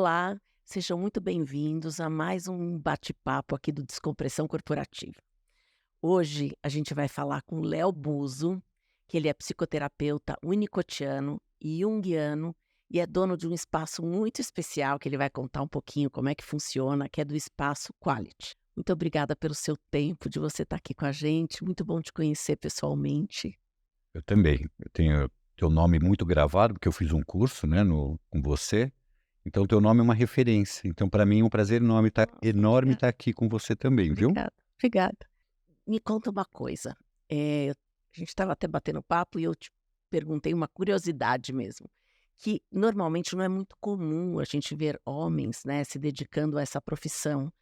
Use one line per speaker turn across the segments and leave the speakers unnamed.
Olá, sejam muito bem-vindos a mais um bate-papo aqui do Descompressão Corporativa. Hoje a gente vai falar com o Léo Buzo, que ele é psicoterapeuta unicotiano e junguiano e é dono de um espaço muito especial que ele vai contar um pouquinho como é que funciona, que é do Espaço Quality. Muito obrigada pelo seu tempo, de você estar aqui com a gente. Muito bom te conhecer pessoalmente.
Eu também. Eu tenho teu nome muito gravado, porque eu fiz um curso, né, com você, então teu nome é uma referência. Então para mim é um prazer
Nossa,
enorme
obrigada,
estar aqui com você também, viu?
obrigada, obrigada. Me conta uma coisa, a gente estava até batendo papo e eu te perguntei uma curiosidade mesmo, que normalmente não é muito comum a gente ver homens, né, se dedicando a essa profissão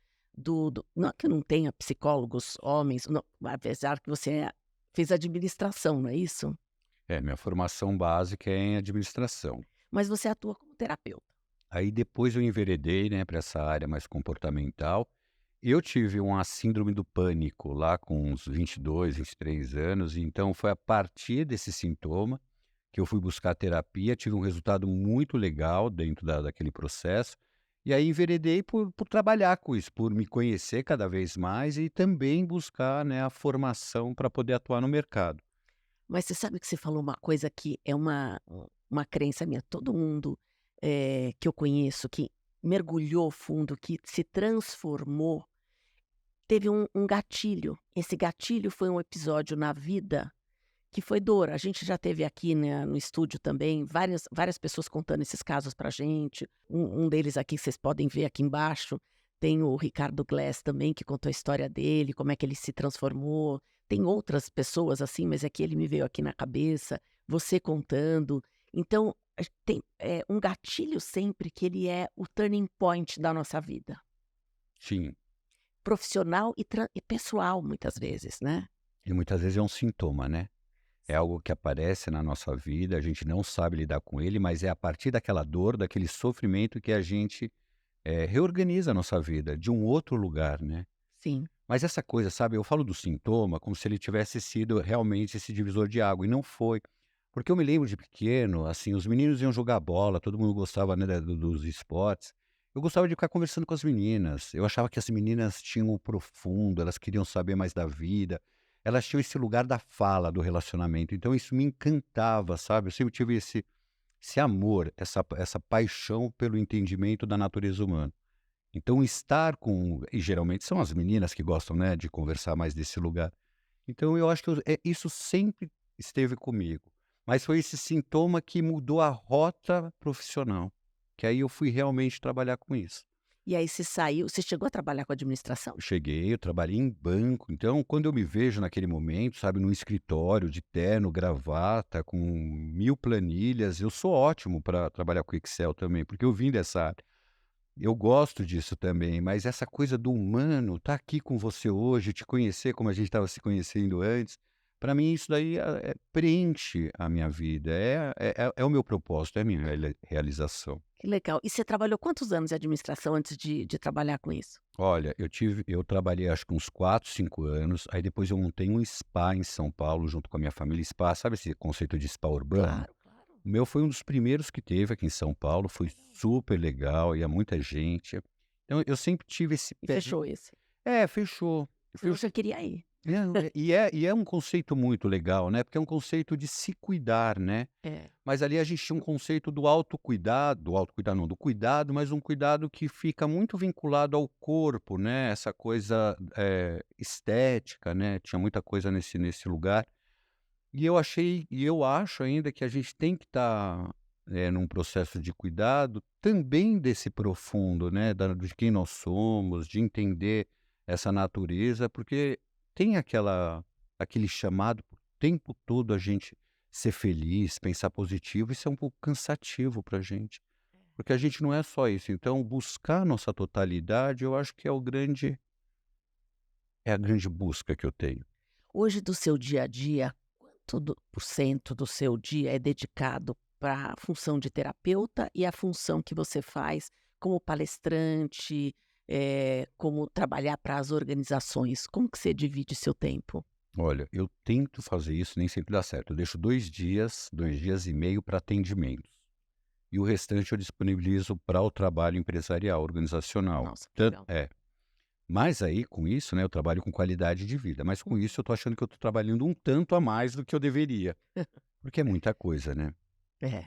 não é que não tenha psicólogos homens, não, apesar que você fez administração, não é isso?
É, minha formação básica é em administração.
Mas você atua como terapeuta.
Aí depois eu enveredei, né, para essa área mais comportamental. Eu tive uma síndrome do pânico lá com uns 22, 23 anos, então foi a partir desse sintoma que eu fui buscar terapia, tive um resultado muito legal dentro daquele processo, e aí enveredei por trabalhar com isso, por me conhecer cada vez mais e também buscar, né, a formação para poder atuar no mercado.
Mas você sabe que você falou uma coisa que é uma crença minha, todo mundo, que eu conheço que mergulhou fundo, que se transformou, teve um gatilho. Esse gatilho foi um episódio na vida que foi dor. A gente já teve aqui, né, no estúdio também várias pessoas contando esses casos pra gente. Um deles aqui vocês podem ver aqui embaixo, tem o Ricardo Glass também que contou a história dele, como é que ele se transformou. Tem outras pessoas assim, mas é que ele me veio aqui na cabeça, você contando. Então, tem, um gatilho sempre que ele é o turning point da nossa vida,
Sim,
profissional e pessoal muitas vezes, né.
e muitas vezes é um sintoma, né? É algo que aparece na nossa vida, a gente não sabe lidar com ele, mas é a partir daquela dor, daquele sofrimento que a gente reorganiza a nossa vida de um outro lugar, né?
Sim.
Mas essa coisa, sabe, eu falo do sintoma como se ele tivesse sido realmente esse divisor de água, e não foi. Porque eu me lembro de pequeno, assim, os meninos iam jogar bola, todo mundo gostava, né, dos esportes. Eu gostava de ficar conversando com as meninas. Eu achava que as meninas tinham o profundo, elas queriam saber mais da vida. Elas tinham esse lugar da fala, do relacionamento. Então isso me encantava, sabe? Eu sempre tive esse amor, essa paixão pelo entendimento da natureza humana. Então estar com e geralmente são as meninas que gostam, né, de conversar mais desse lugar. Então eu acho que isso sempre esteve comigo, mas foi esse sintoma que mudou a rota profissional, que aí eu fui realmente trabalhar com isso.
E aí você chegou a trabalhar com administração?
Eu cheguei, eu trabalhei em banco, então quando eu me vejo naquele momento, sabe, num escritório de terno, gravata, com 1000 planilhas, eu sou ótimo para trabalhar com Excel também, porque eu vim dessa área. Eu gosto disso também, mas essa coisa do humano, estar aqui com você hoje, te conhecer como a gente estava se conhecendo antes, para mim isso daí preenche a minha vida, é o meu propósito, é a minha realização.
Que legal. E você trabalhou quantos anos em administração antes de trabalhar com isso?
Olha, eu trabalhei acho que uns 4, 5 anos, aí depois eu montei um spa em São Paulo junto com a minha família, spa, sabe esse conceito de spa urbano?
Claro, claro.
O meu foi um dos primeiros que teve aqui em São Paulo, foi super legal, ia muita gente. Então eu sempre tive esse
E
pé.
fechou esse.
Fechou.
Senão eu já queria ir.
E é um conceito muito legal, né, porque é um conceito de se cuidar, né.
É.
Mas ali a gente tinha um conceito do autocuidado não, do cuidado, mas um cuidado que fica muito vinculado ao corpo, né, essa coisa, estética, né, tinha muita coisa nesse lugar. E eu acho ainda que a gente tem que estar, num processo de cuidado também desse profundo, né, de quem nós somos, de entender essa natureza, porque tem aquele chamado o tempo todo a gente ser feliz, pensar positivo, isso é um pouco cansativo para a gente, porque a gente não é só isso. Então buscar a nossa totalidade, eu acho que é a grande busca que eu tenho.
Hoje do seu dia a dia, quanto por cento do seu dia é dedicado para a função de terapeuta e a função que você faz como palestrante, como trabalhar para as organizações? Como que você divide seu tempo?
Olha, eu tento fazer isso, nem sempre dá certo. Eu deixo 2 dias, 2 dias e meio para atendimentos. e o restante eu disponibilizo para o trabalho empresarial, organizacional.
Nossa, que legal.
Mas aí, com isso, né, eu trabalho com qualidade de vida, mas com
Uhum.
isso eu tô achando que eu tô trabalhando um tanto a mais do que eu deveria, porque é muita coisa, né.
É,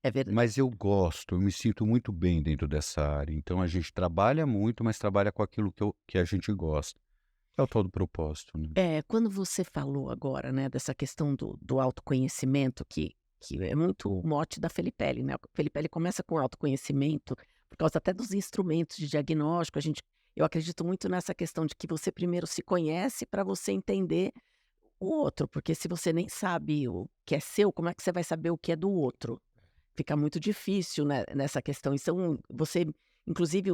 é verdade.
Mas eu gosto, eu me sinto muito bem dentro dessa área, então a gente trabalha muito, mas trabalha com aquilo que a gente gosta. É o tal do propósito, né.
É, quando você falou agora, né, dessa questão do autoconhecimento que é muito o mote da Felipelli, né, a Felipelli começa com autoconhecimento, por causa até dos instrumentos de diagnóstico, eu acredito muito nessa questão de que você primeiro se conhece para você entender o outro, porque se você nem sabe o que é seu, como é que você vai saber o que é do outro? Fica muito difícil, né, nessa questão. Então, você inclusive,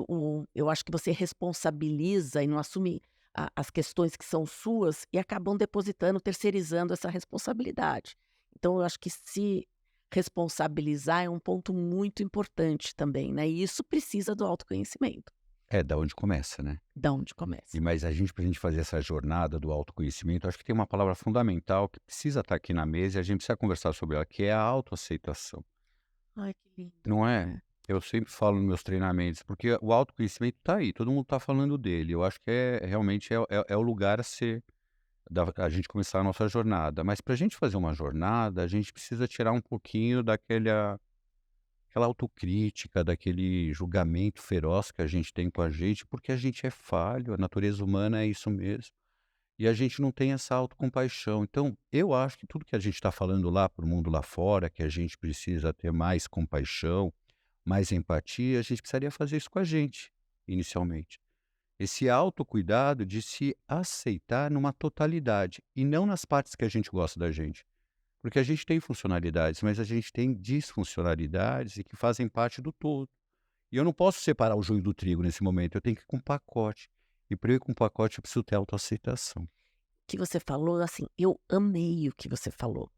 eu acho que você responsabiliza e não assume as questões que são suas e acabam depositando, terceirizando essa responsabilidade. Então eu acho que se responsabilizar é um ponto muito importante também, né, e isso precisa do autoconhecimento.
É da onde começa, né.
Da onde
E
começa.
mas a gente pra gente fazer essa jornada do autoconhecimento, acho que tem uma palavra fundamental que precisa estar aqui na mesa e a gente precisa conversar sobre ela, que é a autoaceitação.
Ai, que lindo.
Não é?
É.
Eu sempre falo nos meus treinamentos, porque o autoconhecimento tá aí, todo mundo tá falando dele. Eu acho que realmente é o lugar a ser da a gente começar a nossa jornada. Mas para a gente fazer uma jornada, a gente precisa tirar um pouquinho aquela autocrítica, daquele julgamento feroz que a gente tem com a gente, porque a gente é falho, a natureza humana é isso mesmo. E a gente não tem essa autocompaixão. Então, eu acho que tudo que a gente está falando lá para o mundo lá fora, que a gente precisa ter mais compaixão, mais empatia, a gente precisaria fazer isso com a gente, inicialmente. Esse autocuidado de se aceitar numa totalidade e não nas partes que a gente gosta da gente. Porque a gente tem funcionalidades, mas a gente tem disfuncionalidades e que fazem parte do todo. E eu não posso separar o joio do trigo nesse momento, eu tenho que ir com um pacote. E para eu ir com um pacote, eu preciso ter autoaceitação.
O que você falou, assim, eu amei o que você falou.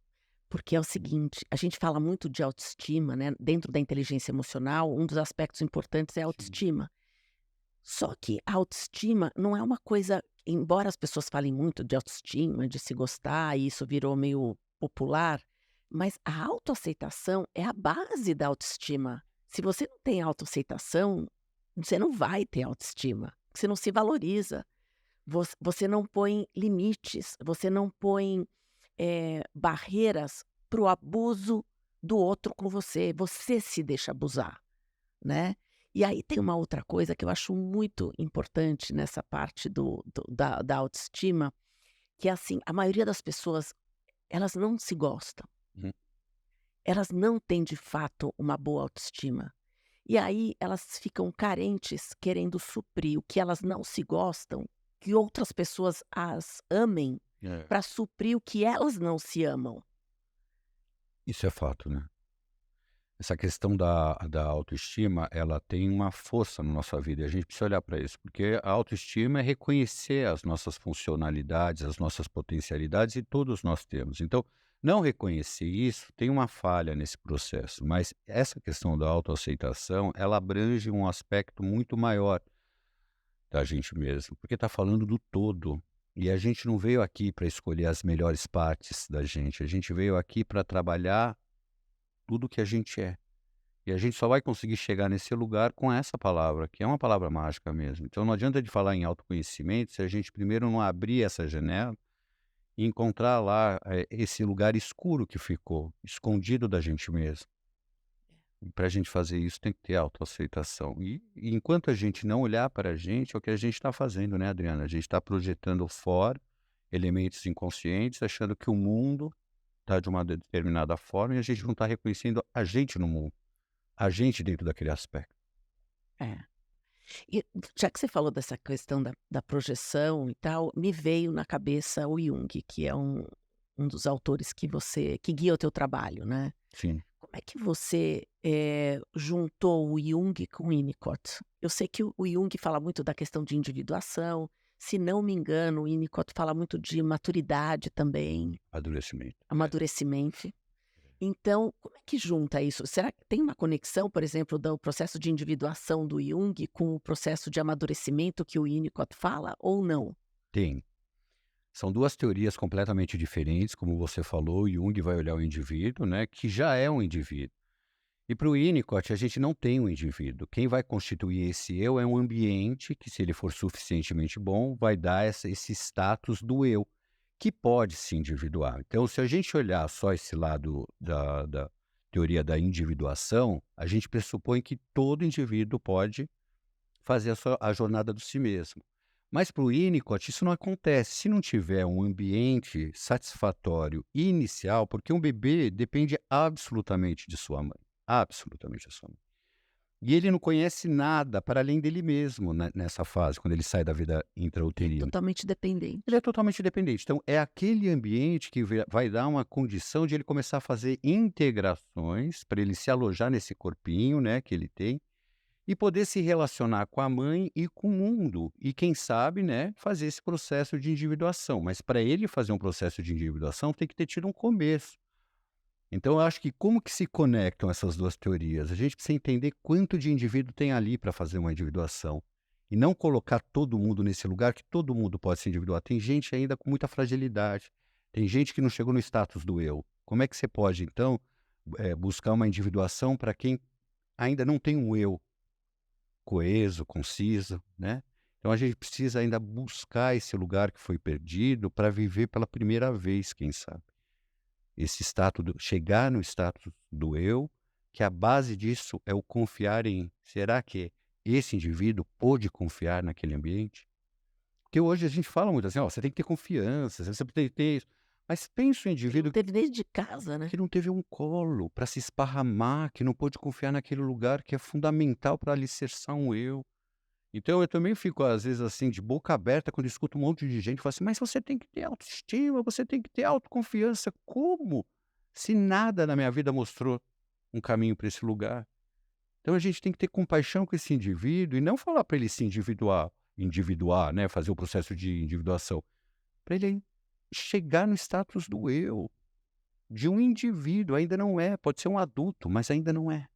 Porque é o seguinte, a gente fala muito de autoestima, né, dentro da inteligência emocional, um dos aspectos importantes é a
Sim.
autoestima. Só que a autoestima não é uma coisa embora as pessoas falem muito de autoestima, de se gostar, e isso virou meio popular, mas a autoaceitação é a base da autoestima. Se você não tem autoaceitação, você não vai ter autoestima, você não se valoriza, você não põe limites, você não põe barreiras para o abuso do outro com você se deixa abusar, né. E aí tem uma outra coisa que eu acho muito importante nessa parte da autoestima, que é assim, a maioria das pessoas, elas não se gostam,
Uhum.
elas não têm de fato uma boa autoestima. E aí elas ficam carentes querendo suprir o que elas não se gostam, que outras pessoas as amem,
É.
para suprir o que elas não se amam.
Isso é fato, né? Essa questão da autoestima, ela tem uma força na nossa vida e a gente precisa olhar para isso, porque a autoestima é reconhecer as nossas funcionalidades, as nossas potencialidades e todos nós temos. Então, não reconhecer isso tem uma falha nesse processo, mas essa questão da autoaceitação, ela abrange um aspecto muito maior da gente mesmo, porque está falando do todo. E a gente não veio aqui para escolher as melhores partes da gente, a gente veio aqui para trabalhar tudo que a gente é. E a gente só vai conseguir chegar nesse lugar com essa palavra, que é uma palavra mágica mesmo. Então não adianta de falar em autoconhecimento se a gente primeiro não abrir essa janela e encontrar lá esse lugar escuro que ficou, escondido da gente mesmo. E para a gente fazer isso tem que ter autoaceitação. E enquanto a gente não olhar para a gente, é o que a gente está fazendo, né, Adriana? A gente está projetando fora elementos inconscientes, achando que o mundo está de uma determinada forma e a gente não está reconhecendo a gente no mundo. A gente dentro daquele aspecto.
É. E já que você falou dessa questão da projeção e tal, me veio na cabeça o Jung, que é um dos autores que guia o teu trabalho, né.
Sim.
Como é que você, juntou o Jung com o Winnicott? Eu sei que o Jung fala muito da questão de individuação, se não me engano, o Winnicott fala muito de maturidade também,
Amadurecimento.
amadurecimento. Então, como é que junta isso? Será que tem uma conexão, por exemplo, do processo de individuação do Jung com o processo de amadurecimento que o Winnicott fala, ou não?
Tem. São 2 teorias completamente diferentes, como você falou, Jung vai olhar o indivíduo, né, que já é um indivíduo. E para o Winnicott, a gente não tem um indivíduo. Quem vai constituir esse eu é um ambiente que, se ele for suficientemente bom, vai dar esse status do eu, que pode se individuar. Então, se a gente olhar só esse lado da teoria da individuação, a gente pressupõe que todo indivíduo pode fazer a jornada do si mesmo. Mas para o Winnicott isso não acontece. Se não tiver um ambiente satisfatório inicial, porque um bebê depende absolutamente de sua mãe, absolutamente de sua mãe. E ele não conhece nada para além dele mesmo nessa fase, quando ele sai da vida
É
intrauterina.
totalmente
Ele
dependente.
é totalmente dependente. Então, é aquele ambiente que vai dar uma condição de ele começar a fazer integrações para ele se alojar nesse corpinho, né, que ele tem, e poder se relacionar com a mãe e com o mundo. E quem sabe, né, fazer esse processo de individuação. Mas para ele fazer um processo de individuação, tem que ter tido um começo. Então, eu acho que como que se conectam essas duas teorias? A gente precisa entender quanto de indivíduo tem ali para fazer uma individuação. E não colocar todo mundo nesse lugar que todo mundo pode se individuar. Tem gente ainda com muita fragilidade. Tem gente que não chegou no status do eu. Como é que você pode, então, buscar uma individuação para quem ainda não tem um eu coeso, conciso, né? Então a gente precisa ainda buscar esse lugar que foi perdido para viver pela primeira vez, quem sabe. Esse status, chegar no status do eu, que a base disso é o confiar em, será que esse indivíduo pôde confiar naquele ambiente? Porque hoje a gente fala muito assim, ó, você tem que ter confiança, você tem que ter isso. Mas pensa o
Ele não
indivíduo
teve nem de casa, né.
que não teve um colo para se esparramar, que não pôde confiar naquele lugar que é fundamental para alicerçar um eu. Então eu também fico, às vezes, assim, de boca aberta quando escuto um monte de gente falar assim: "Mas você tem que ter autoestima, você tem que ter autoconfiança". Como? Se nada na minha vida mostrou um caminho para esse lugar. Então a gente tem que ter compaixão com esse indivíduo e não falar para ele se individuar, né, fazer o processo de individuação, para ele chegar no status do eu, de um indivíduo, ainda não é, pode ser um adulto, mas ainda não é.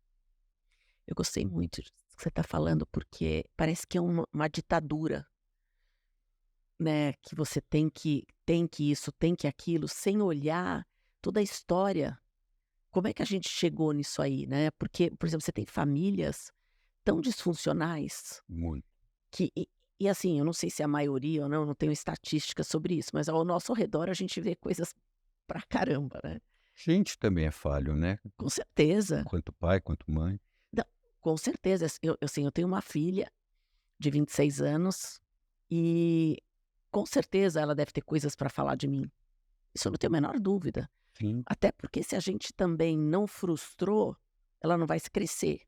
Eu gostei muito disso que você está falando, porque parece que é uma ditadura, né, que você tem que isso, tem que aquilo, sem olhar toda a história. Como é que a gente chegou nisso aí, né, porque, por exemplo, você tem famílias tão disfuncionais
Muito.
que e assim, eu não sei se é a maioria ou não, não tenho estatística sobre isso, mas ao nosso redor a gente vê coisas pra caramba, né.
Gente também é falho, né,
Com certeza.
quanto pai, quanto mãe.
Não, com certeza. Eu tenho uma filha de 26 anos e, com certeza, ela deve ter coisas para falar de mim. Isso eu não tenho a menor dúvida.
Sim,
Até porque se a gente também não frustrou, ela não vai se crescer,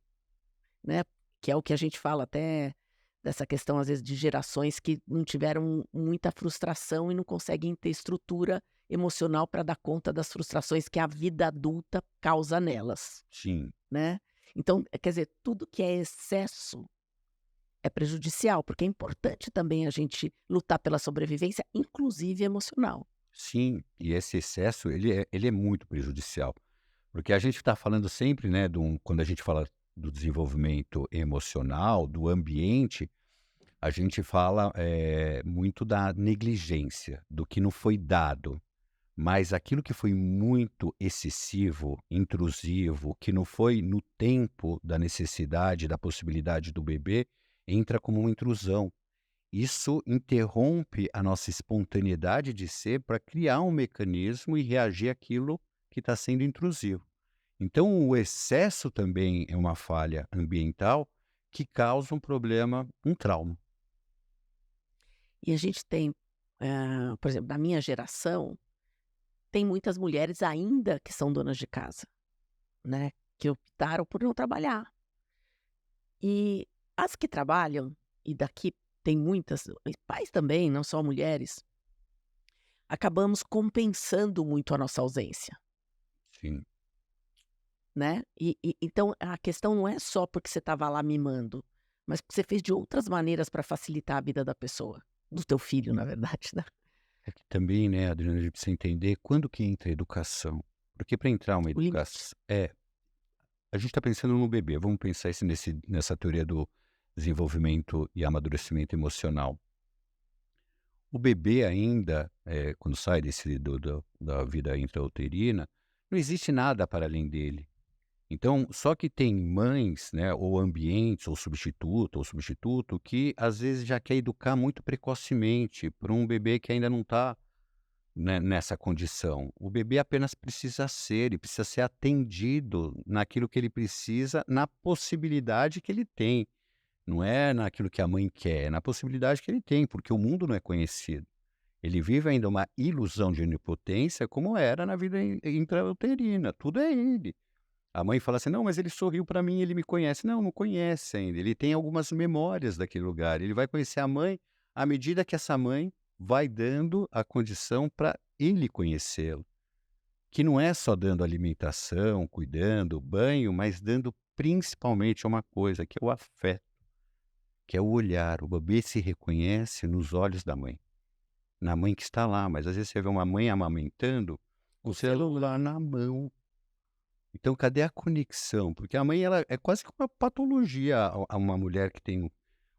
né, que é o que a gente fala até dessa questão, às vezes, de gerações que não tiveram muita frustração e não conseguem ter estrutura emocional para dar conta das frustrações que a vida adulta causa nelas,
sim.
né. Então, quer dizer, tudo que é excesso é prejudicial, porque é importante também a gente lutar pela sobrevivência, inclusive emocional.
Sim, e esse excesso ele é muito prejudicial, porque a gente está falando sempre, né, quando a gente fala do desenvolvimento emocional, do ambiente, a gente fala, muito da negligência, do que não foi dado, mas aquilo que foi muito excessivo, intrusivo, que não foi no tempo da necessidade, da possibilidade do bebê, entra como uma intrusão. Isso interrompe a nossa espontaneidade de ser para criar um mecanismo e reagir àquilo que está sendo intrusivo. Então, o excesso também é uma falha ambiental que causa um problema, um trauma.
E a gente tem, por exemplo, na minha geração, tem muitas mulheres ainda que são donas de casa, né, que optaram por não trabalhar. E as que trabalham, e daqui tem muitas, e pais também, não só mulheres, acabamos compensando muito a nossa ausência,
Sim,
né. E então a questão não é só porque você estava lá mimando, mas porque você fez de outras maneiras para facilitar a vida da pessoa, do teu filho, na verdade, né.
é que também, né, Adriana, a gente precisa entender quando que entra a educação. Porque para entrar uma
O limite.
educação. A gente está pensando no bebê, vamos pensar isso nessa teoria do desenvolvimento e amadurecimento emocional. O bebê ainda, quando sai da vida intrauterina, não existe nada para além dele. Então, só que tem mães, né, ou ambientes, ou substituto, que às vezes já quer educar muito precocemente para um bebê que ainda não está, né, nessa condição. O bebê apenas precisa ser, ele precisa ser atendido naquilo que ele precisa, na possibilidade que ele tem. Não é naquilo que a mãe quer, é na possibilidade que ele tem, porque o mundo não é conhecido. Ele vive ainda uma ilusão de onipotência, como era na vida intrauterina. Tudo é ele. A mãe fala assim: "Não, mas ele sorriu para mim, ele me conhece". Não, não conhece ainda. Ele tem algumas memórias daquele lugar. Ele vai conhecer a mãe à medida que essa mãe vai dando a condição para ele conhecê-lo. Que não é só dando alimentação, cuidando, banho, mas dando principalmente uma coisa, que é o afeto, que é o olhar. O bebê se reconhece nos olhos da mãe, na mãe que está lá, mas às vezes você vê uma mãe amamentando, o
O celular.
celular na mão. Então cadê a conexão? Porque a mãe ela é quase que uma patologia a uma mulher que tem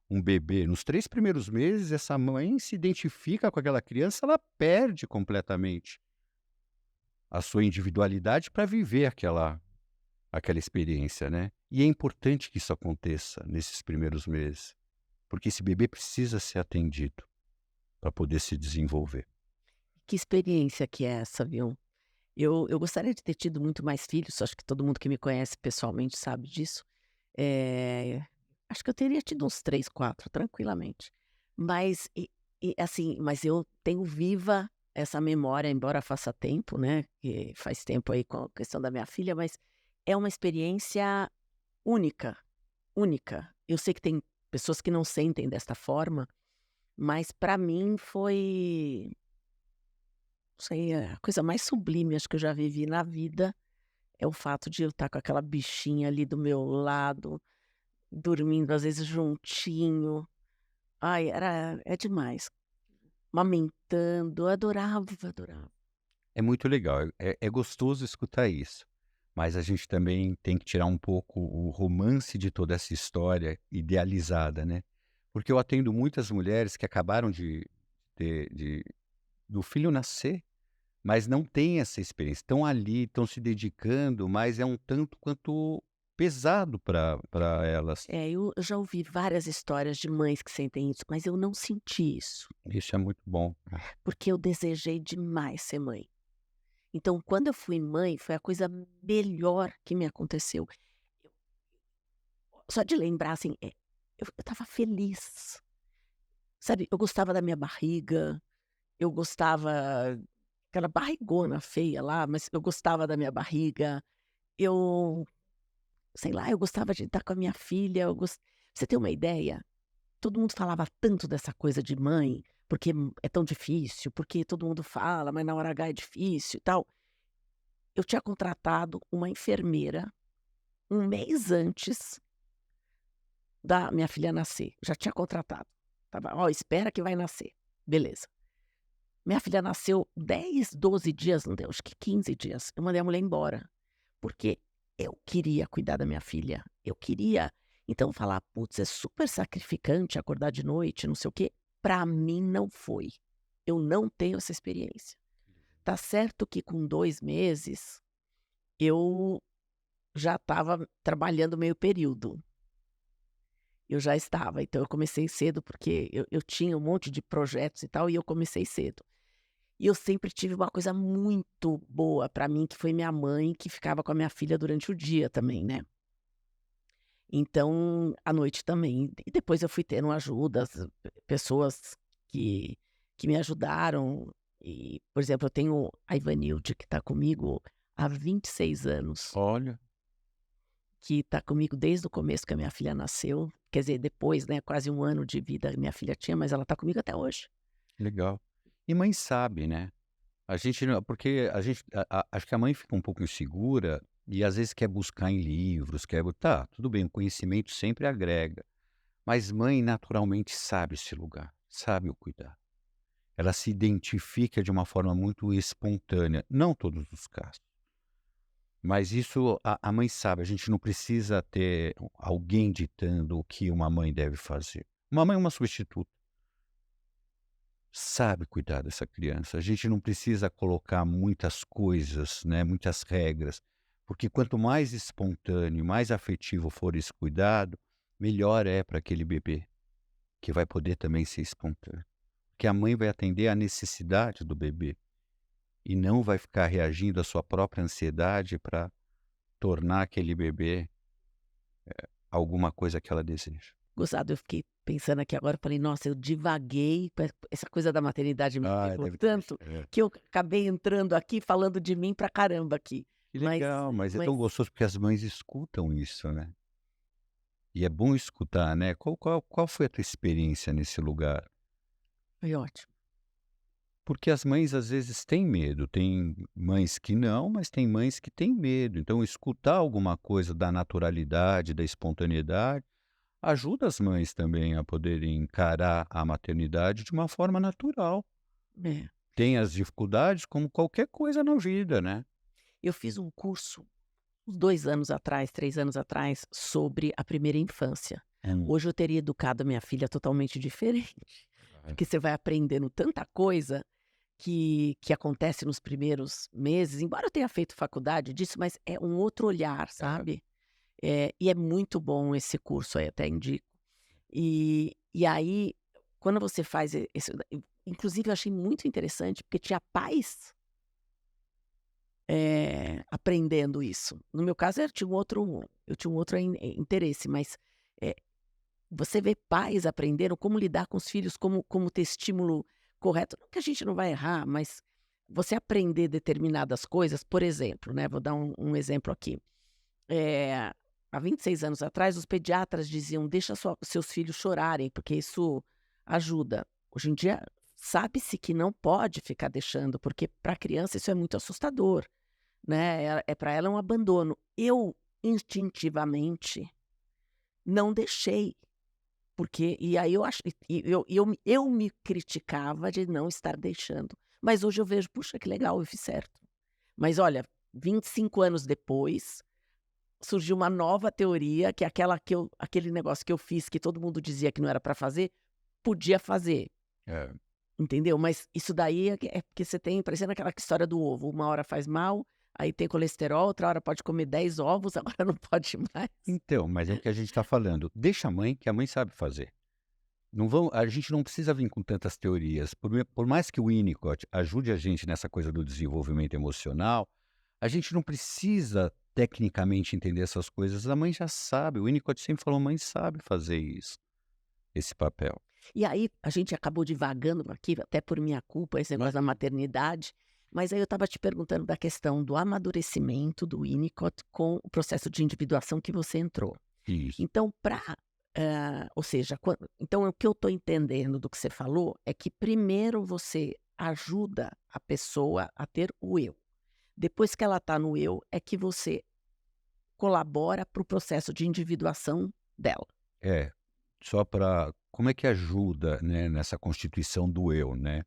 um bebê. Nos 3 primeiros meses, essa mãe se identifica com aquela criança, ela perde completamente a sua individualidade para viver aquela experiência, né. E é importante que isso aconteça nesses primeiros meses, porque esse bebê precisa ser atendido para poder se desenvolver.
Que experiência que é essa, viu? Eu gostaria de ter tido muito mais filhos, acho que todo mundo que me conhece pessoalmente sabe disso. Eh, Acho que eu teria tido uns 3, 4 tranquilamente. Mas assim, mas eu tenho viva essa memória, embora faça tempo, né, que faz tempo aí com a questão da minha filha, mas é uma experiência única, única. Eu sei que tem pessoas que não sentem desta forma, mas para mim foi, não sei, a coisa mais sublime acho que eu já vivi na vida, é o fato de eu estar com aquela bichinha ali do meu lado, dormindo às vezes juntinho. Ai, é demais. Amamentando, eu adorava, adorava.
É muito legal, é gostoso escutar isso, mas a gente também tem que tirar um pouco o romance de toda essa história idealizada, né. Porque eu atendo muitas mulheres que acabaram de do filho nascer, mas não têm essa experiência. Estão ali, estão se dedicando, mas é um tanto quanto pesado para elas.
É, eu já ouvi várias histórias de mães que sentem isso, mas eu não senti isso,
Isso é muito bom.
porque eu desejei demais ser mãe. Então, quando eu fui mãe, foi a coisa melhor que me aconteceu. Eu só de lembrar, assim, eu estava feliz, sabe, eu gostava da minha barriga, eu gostava aquela barrigona feia lá, mas eu gostava da minha barriga, eu, sei lá, eu gostava de estar com a minha filha, você tem uma ideia? Todo mundo falava tanto dessa coisa de mãe, porque é tão difícil, porque todo mundo fala, mas na hora H é difícil e tal. Eu tinha contratado uma enfermeira um mês antes da minha filha nascer, já tinha contratado. Estava: "Ó, espera que vai nascer". Beleza. Minha filha nasceu 10, 12 dias, não deu, acho que 15 dias, eu mandei a mulher embora, porque eu queria cuidar da minha filha, eu queria. Então falar: "Putz, é super sacrificante acordar de noite, não sei o quê", pra mim não foi. Eu não tenho essa experiência. Tá certo que com 2 meses, eu já estava trabalhando meio período. Eu já estava, então eu comecei cedo, porque eu tinha um monte de projetos e tal, e eu comecei cedo. E eu sempre tive uma coisa muito boa pra mim, que foi minha mãe, que ficava com a minha filha durante o dia também, né. Então, à noite também. E depois eu fui tendo ajudas, pessoas que que me ajudaram. E, por exemplo, eu tenho a Ivanilde, que está comigo há 26 anos,
Olha,
que está comigo desde o começo que a minha filha nasceu. Quer dizer, depois, né, quase 1 ano de vida minha filha tinha, mas ela está comigo até hoje.
legal. E mãe sabe, né. A gente não porque a gente acho que a mãe fica um pouco insegura e às vezes quer buscar em livros, tá, tudo bem, o conhecimento sempre agrega, mas mãe naturalmente sabe esse lugar, sabe o cuidar. Ela se identifica de uma forma muito espontânea, não todos os casos, mas isso a mãe sabe, a gente não precisa ter alguém ditando o que uma mãe deve fazer. Uma mãe é uma substituta. Sabe cuidar dessa criança. A gente não precisa colocar muitas coisas, né, muitas regras, Porque quanto mais espontâneo, mais afetivo for esse cuidado, melhor é para aquele bebê, que vai poder também ser espontâneo. Que a mãe vai atender à necessidade do bebê e não vai ficar reagindo à sua própria ansiedade para tornar aquele bebê alguma coisa que ela deseja.
Gozado, eu fiquei pensando aqui agora, falei: "Nossa, eu divaguei, essa coisa da maternidade me
Ah,
pegou
deve ter
tanto,
mexido. É.
que eu acabei entrando aqui falando de mim pra caramba aqui".
Que
Mas
legal, mas é
mas
tão gostoso porque as mães escutam isso, né. E é bom escutar, né. Qual foi a tua experiência nesse lugar?
foi ótimo.
Porque as mães às vezes têm medo, tem mães que não, mas tem mães que têm medo. Então escutar alguma coisa da naturalidade, da espontaneidade, ajuda as mães também a poderem encarar a maternidade de uma forma natural.
É.
Tem as dificuldades como qualquer coisa na vida, né.
Eu fiz um curso uns 2 anos atrás, 3 anos atrás, sobre a primeira infância.
Hum.
Hoje eu teria educado a minha filha totalmente diferente,
É.
porque você vai aprendendo tanta coisa que acontece nos primeiros meses, embora eu tenha feito faculdade disso, mas é um outro olhar,
Aham.
sabe. E é muito bom esse curso aí, até indico. E aí, quando você faz esse inclusive eu achei muito interessante, porque tinha pais, aprendendo isso. No meu caso, eu tinha um outro interesse, mas, eh, você vê pais aprendendo como lidar com os filhos, como ter estímulo correto. Não que a gente não vai errar, mas você aprender determinadas coisas, por exemplo, né, vou dar um exemplo aqui. Eh, Há 26 anos atrás, os pediatras diziam: "Deixa seus filhos chorarem, porque isso ajuda". Hoje em dia, sabe-se que não pode ficar deixando, porque para a criança isso é muito assustador, né, para ela é um abandono. Eu, instintivamente, não deixei, porque e aí eu acho eu me criticava de não estar deixando, mas hoje eu vejo: "Puxa, que legal, eu fiz certo". Mas olha, 25 anos depois surgiu uma nova teoria, que é aquele negócio que eu fiz, que todo mundo dizia que não era para fazer, podia fazer,
É.
entendeu. Mas isso daí é porque você tem parecendo aquela história do ovo, uma hora faz mal, aí tem colesterol, outra hora pode comer 10 ovos, agora não pode mais.
Então, mas é o que a gente está falando, deixa a mãe, que a mãe sabe fazer. Não vão A gente não precisa vir com tantas teorias, por mais que o Winnicott ajude a gente nessa coisa do desenvolvimento emocional, a gente não precisa tecnicamente entender essas coisas, a mãe já sabe, o Winnicott sempre falou: "Mãe sabe fazer isso, esse papel".
E aí, a gente acabou divagando aqui, até por minha culpa, esse negócio da
Imagina.
maternidade, mas aí eu estava te perguntando da questão do amadurecimento do Winnicott com o processo de individuação que você entrou.
Isso.
Então, ou seja, então o que eu estou entendendo do que você falou é que primeiro você ajuda a pessoa a ter o eu. Depois que ela está no eu, é que você colabora para o processo de individuação dela.
É, só para como é que ajuda, né, nessa constituição do eu, né.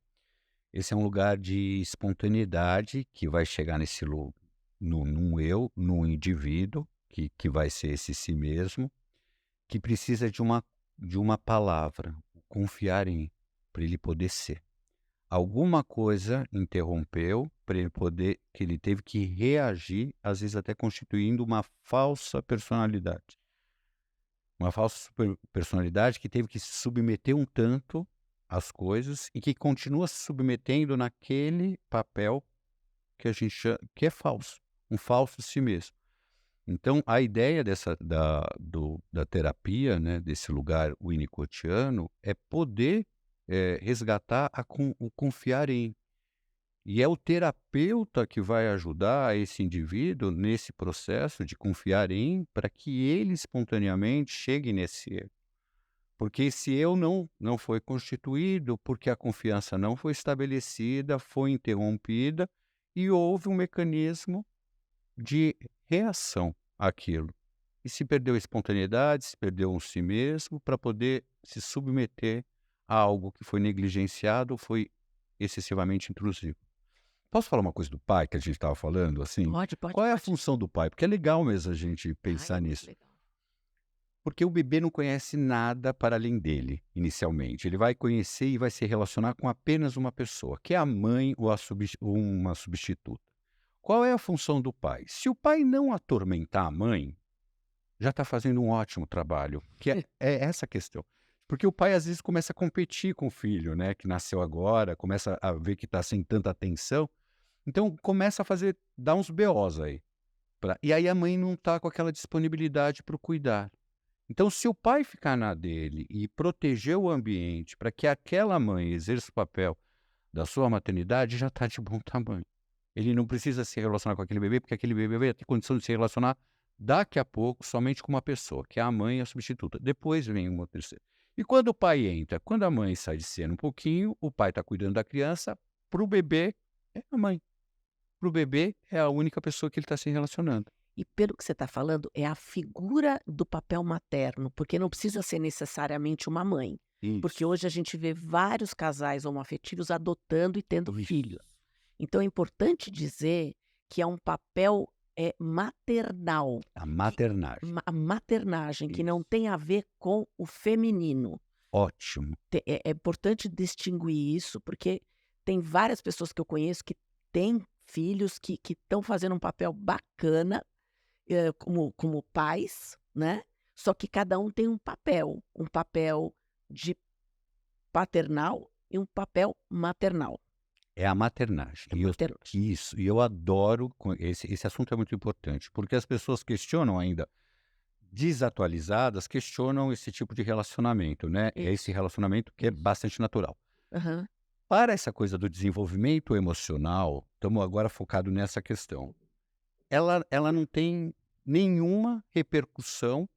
Esse é um lugar de espontaneidade que vai chegar nesse lu no num eu, num indivíduo, que vai ser esse si mesmo, que precisa de uma palavra, confiar em, para ele poder ser. Alguma coisa interrompeu para ele poder que ele teve que reagir, às vezes até constituindo uma falsa personalidade. Uma falsa personalidade que teve que se submeter um tanto às coisas e que continua se submetendo naquele papel que a gente que é falso, um falso si mesmo. Então, a ideia da terapia, né, desse lugar winnicottiano, é poder, resgatar o confiar em. E é o terapeuta que vai ajudar esse indivíduo nesse processo de confiar em, para que ele espontaneamente chegue nesse eu. Porque esse eu não foi constituído, porque a confiança não foi estabelecida, foi interrompida e houve um mecanismo de reação àquilo. E se perdeu a espontaneidade, se perdeu um si mesmo para poder se submeter a algo que foi negligenciado ou foi excessivamente intrusivo. Posso falar uma coisa do pai que a gente estava falando, assim?
Pode, pode,
Qual é a
pode.
função do pai? Porque é legal mesmo a gente
Ai, é
pensar
muito
nisso.
legal.
Porque o bebê não conhece nada para além dele, inicialmente. Ele vai conhecer e vai se relacionar com apenas uma pessoa, que é a mãe ou ou uma substituta. Qual é a função do pai? Se o pai não atormentar a mãe, já está fazendo um ótimo trabalho, que é essa a questão. Porque o pai às vezes começa a competir com o filho, né, que nasceu agora, começa a ver que está sem tanta atenção, então começa a fazer, dar uns BOs aí. E aí a mãe não está com aquela disponibilidade para o cuidar. Então, se o pai ficar na dele e proteger o ambiente para que aquela mãe exerça o papel da sua maternidade, já está de bom tamanho. Ele não precisa se relacionar com aquele bebê, porque aquele bebê vai ter condição de se relacionar daqui a pouco somente com uma pessoa, que é a mãe e a substituta. Depois vem uma terceira. E quando o pai entra, quando a mãe sai de cena um pouquinho, o pai está cuidando da criança, para o bebê é a mãe. Para o bebê é a única pessoa que ele está se relacionando.
E pelo que você está falando, é a figura do papel materno, porque não precisa ser necessariamente uma mãe. Porque
Isso,
hoje a gente vê vários casais homoafetivos adotando e tendo
isso.
filhos. Então é importante dizer que é um papel maternal,
A
que,
maternagem.
a maternagem, que não
Isso.
tem a ver com o feminino.
Ótimo.
É importante distinguir isso, porque tem várias pessoas que eu conheço que têm filhos que estão fazendo um papel bacana como pais, né, só que cada um tem um papel de paternal e um papel maternal.
É a maternagem.
É maternagem.
Isso, e eu adoro esse assunto é muito importante, porque as pessoas questionam ainda, desatualizadas, questionam esse tipo de relacionamento, né, é esse
Isso,
relacionamento que é
isso.
bastante natural.
Aham.
Para essa coisa do desenvolvimento emocional, estamos agora focado nessa questão. Ela não tem nenhuma repercussão,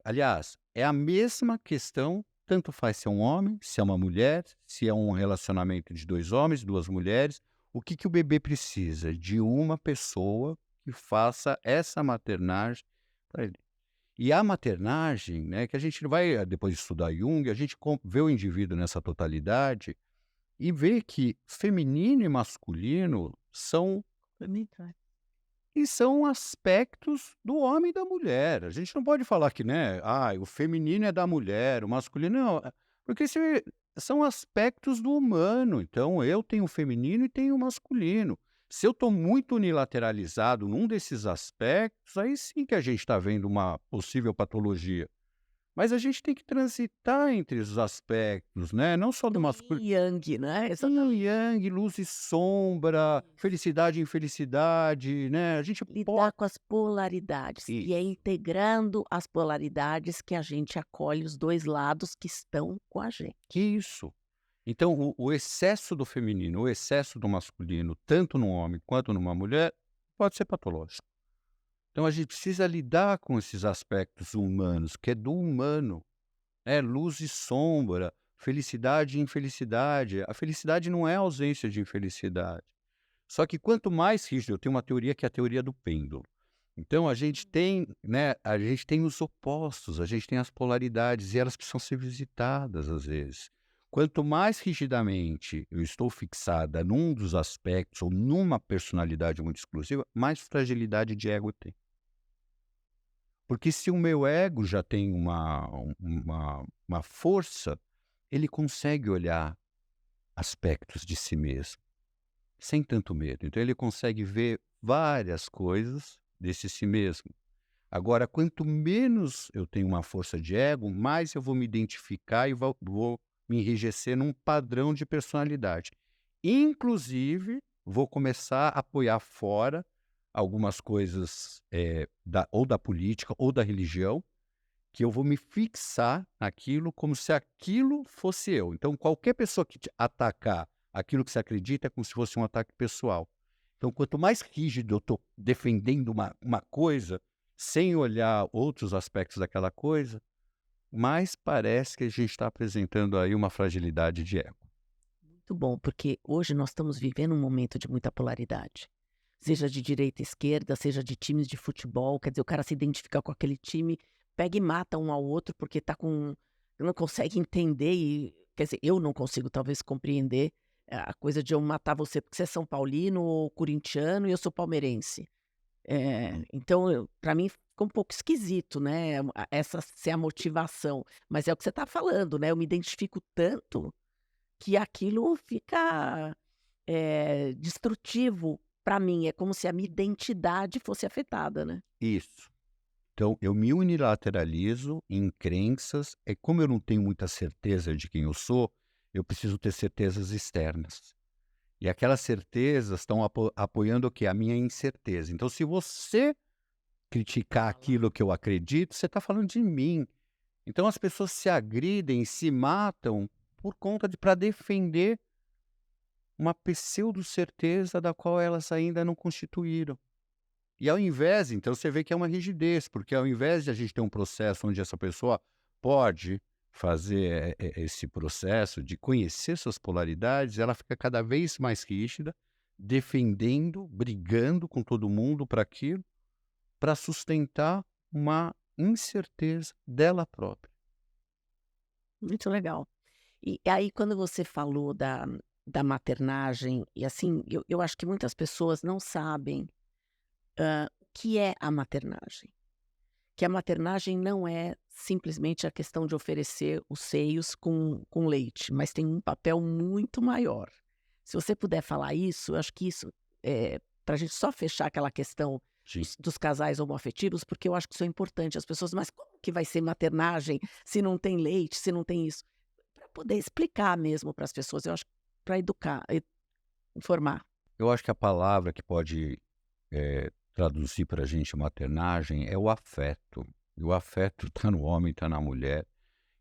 aliás, é a mesma questão, tanto faz se é um homem, se é uma mulher, se é um relacionamento de 2 homens, 2 mulheres, o que que o bebê precisa? De uma pessoa que faça essa maternagem para ele. E a maternagem, né, que a gente vai, depois de estudar Jung, a gente vê o indivíduo nessa totalidade e vê que feminino e masculino são aspectos do homem e da mulher. A gente não pode falar que, né, o feminino é da mulher, o masculino não, porque são aspectos do humano. Então, eu tenho o feminino e tenho o masculino. Se eu estou muito unilateralizado num desses aspectos, aí sim que a gente está vendo uma possível patologia. Mas a gente tem que transitar entre os aspectos, né? Não só do
Do
masculino.
yin e yang, né,
Yin
exatamente.
e yang, luz e sombra, felicidade e infelicidade, né? A gente
Lidar
pode.
com as polaridades, e é
Isso,
integrando as polaridades que a gente acolhe os 2 lados que estão com a gente.
isso. Então, o excesso do feminino, o excesso do masculino, tanto no homem quanto numa mulher, pode ser patológico. Então, a gente precisa lidar com esses aspectos humanos, que é do humano, né? Luz e sombra, felicidade e infelicidade. A felicidade não é ausência de infelicidade. Só que quanto mais rígido, eu tenho uma teoria que é a teoria do pêndulo. Então a gente tem, né, a gente tem os opostos, a gente tem as polaridades e elas precisam ser visitadas às vezes. Quanto mais rigidamente eu estou fixada num dos aspectos ou numa personalidade muito exclusiva, mais fragilidade de ego tem. Porque se o meu ego já tem uma força, ele consegue olhar aspectos de si mesmo sem tanto medo. Então ele consegue ver várias coisas desse si mesmo. Agora, quanto menos eu tenho uma força de ego, mais eu vou me identificar e vou me enrijecer num padrão de personalidade. Inclusive, vou começar a apoiar fora algumas coisas ou da política ou da religião, que eu vou me fixar naquilo como se aquilo fosse eu. Então, qualquer pessoa que te atacar aquilo que você acredita é como se fosse um ataque pessoal. Então, quanto mais rígido eu estou defendendo uma coisa, sem olhar outros aspectos daquela coisa, mais parece que a gente está apresentando aí uma fragilidade de ego.
Muito bom, porque hoje nós estamos vivendo um momento de muita polaridade. Seja de direita e esquerda, seja de times de futebol, quer dizer, o cara se identifica com aquele time, pega e mata um ao outro porque não consegue entender e, quer dizer, eu não consigo talvez compreender a coisa de eu matar você porque você é São Paulino ou corintiano e eu sou palmeirense. Então, para mim ficou um pouco esquisito, né, essa ser a motivação. Mas é o que você está falando, né? Eu me identifico tanto que aquilo fica destrutivo Para mim, é como se a minha identidade fosse afetada, né.
Isso. Então, eu me unilateralizo em crenças, é como eu não tenho muita certeza de quem eu sou, eu preciso ter certezas externas. E aquelas certezas estão apoiando o quê? A minha incerteza. Então, se você criticar
Fala.
aquilo que eu acredito, você está falando de mim. Então, as pessoas se agridem, se matam por conta de para defender uma pseudo-certeza da qual elas ainda não constituíram. E ao invés, então você vê que é uma rigidez, porque ao invés de a gente ter um processo onde essa pessoa pode fazer esse processo de conhecer suas polaridades, ela fica cada vez mais rígida, defendendo, brigando com todo mundo para aquilo, para sustentar uma incerteza dela própria.
Muito legal. E aí quando você falou da maternagem, e assim, eu acho que muitas pessoas não sabem, o que é a maternagem. Que a maternagem não é simplesmente a questão de oferecer os seios com leite, mas tem um papel muito maior. Se você puder falar isso, eu acho que isso, para a gente só fechar aquela questão
Sim.
dos casais homoafetivos, porque eu acho que isso é importante. As pessoas: "Mas como que vai ser maternagem se não tem leite, se não tem isso?" Para poder explicar mesmo para as pessoas, eu acho, para educar, informar.
Eu acho que a palavra que pode traduzir para a gente maternagem é o afeto. E o afeto está no homem, está na mulher.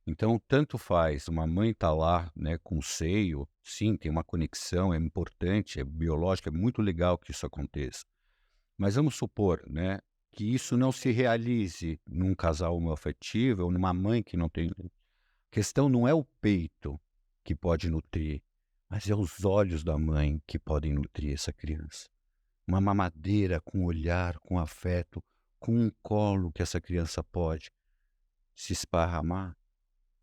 Então, tanto faz, uma mãe está lá, né, com o seio, sim, tem uma conexão, é importante, é biológico, é muito legal que isso aconteça. Mas vamos supor, né, que isso não se realize num casal homoafetivo ou numa mãe que não tem. A questão não é o peito que pode nutrir, mas é os olhos da mãe que podem nutrir essa criança. Uma mamadeira com olhar, com afeto, com um colo que essa criança pode se esparramar,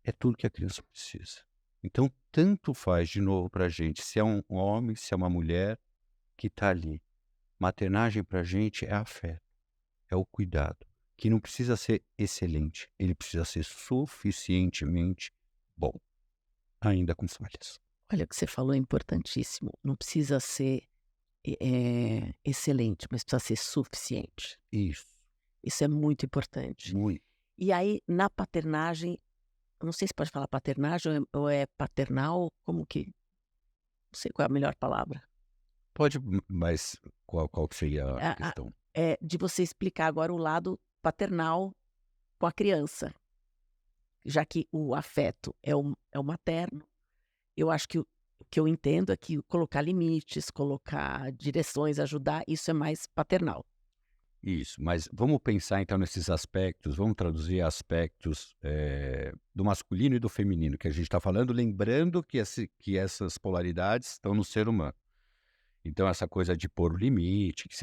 é tudo que a criança precisa. Então, tanto faz, de novo, para a gente, se é um homem, se é uma mulher que está ali. Maternagem para a gente é afeto, é o cuidado, que não precisa ser excelente, ele precisa ser suficientemente bom, ainda com falhas.
Olha, o que você falou é importantíssimo, não precisa ser, excelente, mas precisa ser suficiente.
Isso,
Isso é muito importante.
muito.
E aí, na paternagem, eu não sei se pode falar paternagem ou é paternal, como que, não sei qual é a melhor palavra.
Pode, mas qual que seria a
A
questão?
de você explicar agora o lado paternal com a criança, já que o afeto é o materno. Eu acho que o que eu entendo é que colocar limites, colocar direções, ajudar, isso é mais paternal.
Isso, mas vamos pensar então nesses aspectos, vamos traduzir aspectos do masculino e do feminino que a gente está falando, lembrando que essas polaridades estão no ser humano. Então, essa coisa de pôr o limite que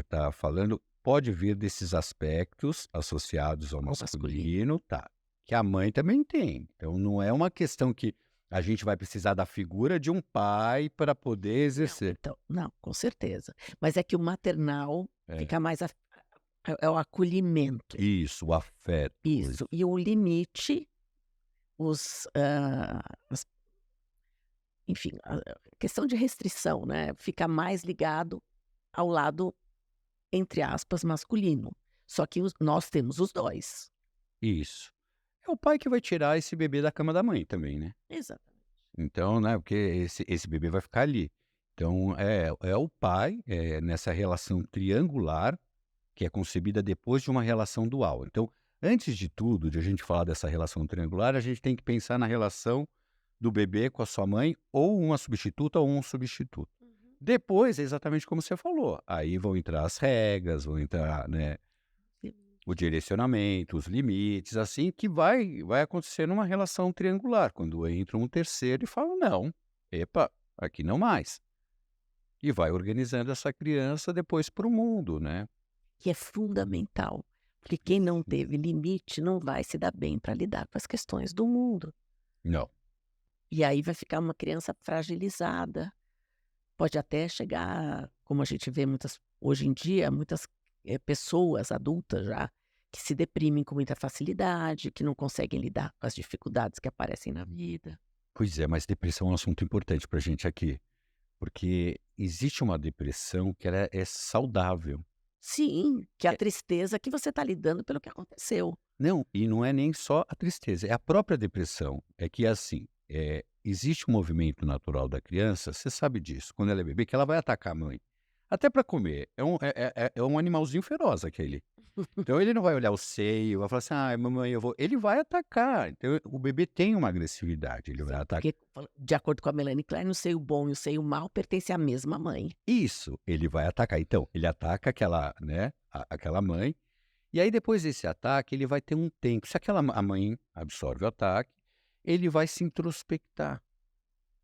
tá falando pode vir desses aspectos associados ao
Ao masculino.
masculino, tá? Que a mãe também tem. Então, não é uma questão que a gente vai precisar da figura de um pai para poder
Não,
exercer.
então não, com certeza. Mas é que o maternal
É.
fica mais é o acolhimento.
Isso, o afeto.
Isso. E o limite, os, as enfim, a questão de restrição, né, fica mais ligado ao lado, entre aspas, "masculino". Só que nós temos os 2.
Isso. É o pai que vai tirar esse bebê da cama da mãe também, né.
Exatamente.
Então, né, porque esse bebê vai ficar ali. Então é o pai, nessa relação triangular, que é concebida depois de uma relação dual. Então, antes de tudo, de a gente falar dessa relação triangular, a gente tem que pensar na relação do bebê com a sua mãe, ou uma substituta ou um substituto.
Uhum.
Depois, é exatamente como você falou, aí vão entrar as regras, vão entrar, né,
Sim.
o direcionamento, os limites, assim, que vai acontecer numa relação triangular, quando entra um terceiro e fala: "Não, epa, aqui não mais". E vai organizando essa criança depois para o mundo, né.
Que é fundamental, porque quem não teve limite não vai se dar bem para lidar com as questões do mundo.
Não.
E aí vai ficar uma criança fragilizada, pode até chegar, como a gente vê muitas hoje em dia, muitas, pessoas adultas já, que se deprimem com muita facilidade, que não conseguem lidar com as dificuldades que aparecem na vida.
Pois é, mas depressão é um assunto importante para a gente aqui, porque existe uma depressão que ela é saudável.
Sim, que a
É,
tristeza que você está lidando pelo que aconteceu.
não, e não é nem só a tristeza, é a própria depressão. É que assim, existe um movimento natural da criança, você sabe disso, quando ela é bebê, que ela vai atacar a mãe. Até para comer. É um animalzinho feroz aquele. Então ele não vai olhar o seio, vai falar assim: "Ai, mamãe, eu vou", ele vai atacar. Então o bebê tem uma agressividade, ele vai
Sim,
atacar.
porque de acordo com a Melanie Klein, o seio bom e o seio mau pertencem à mesma mãe.
Isso, ele vai atacar. Então, ele ataca aquela, né, aquela mãe, e aí depois desse ataque ele vai ter um tempo. Se a mãe absorve o ataque, ele vai se introspectar.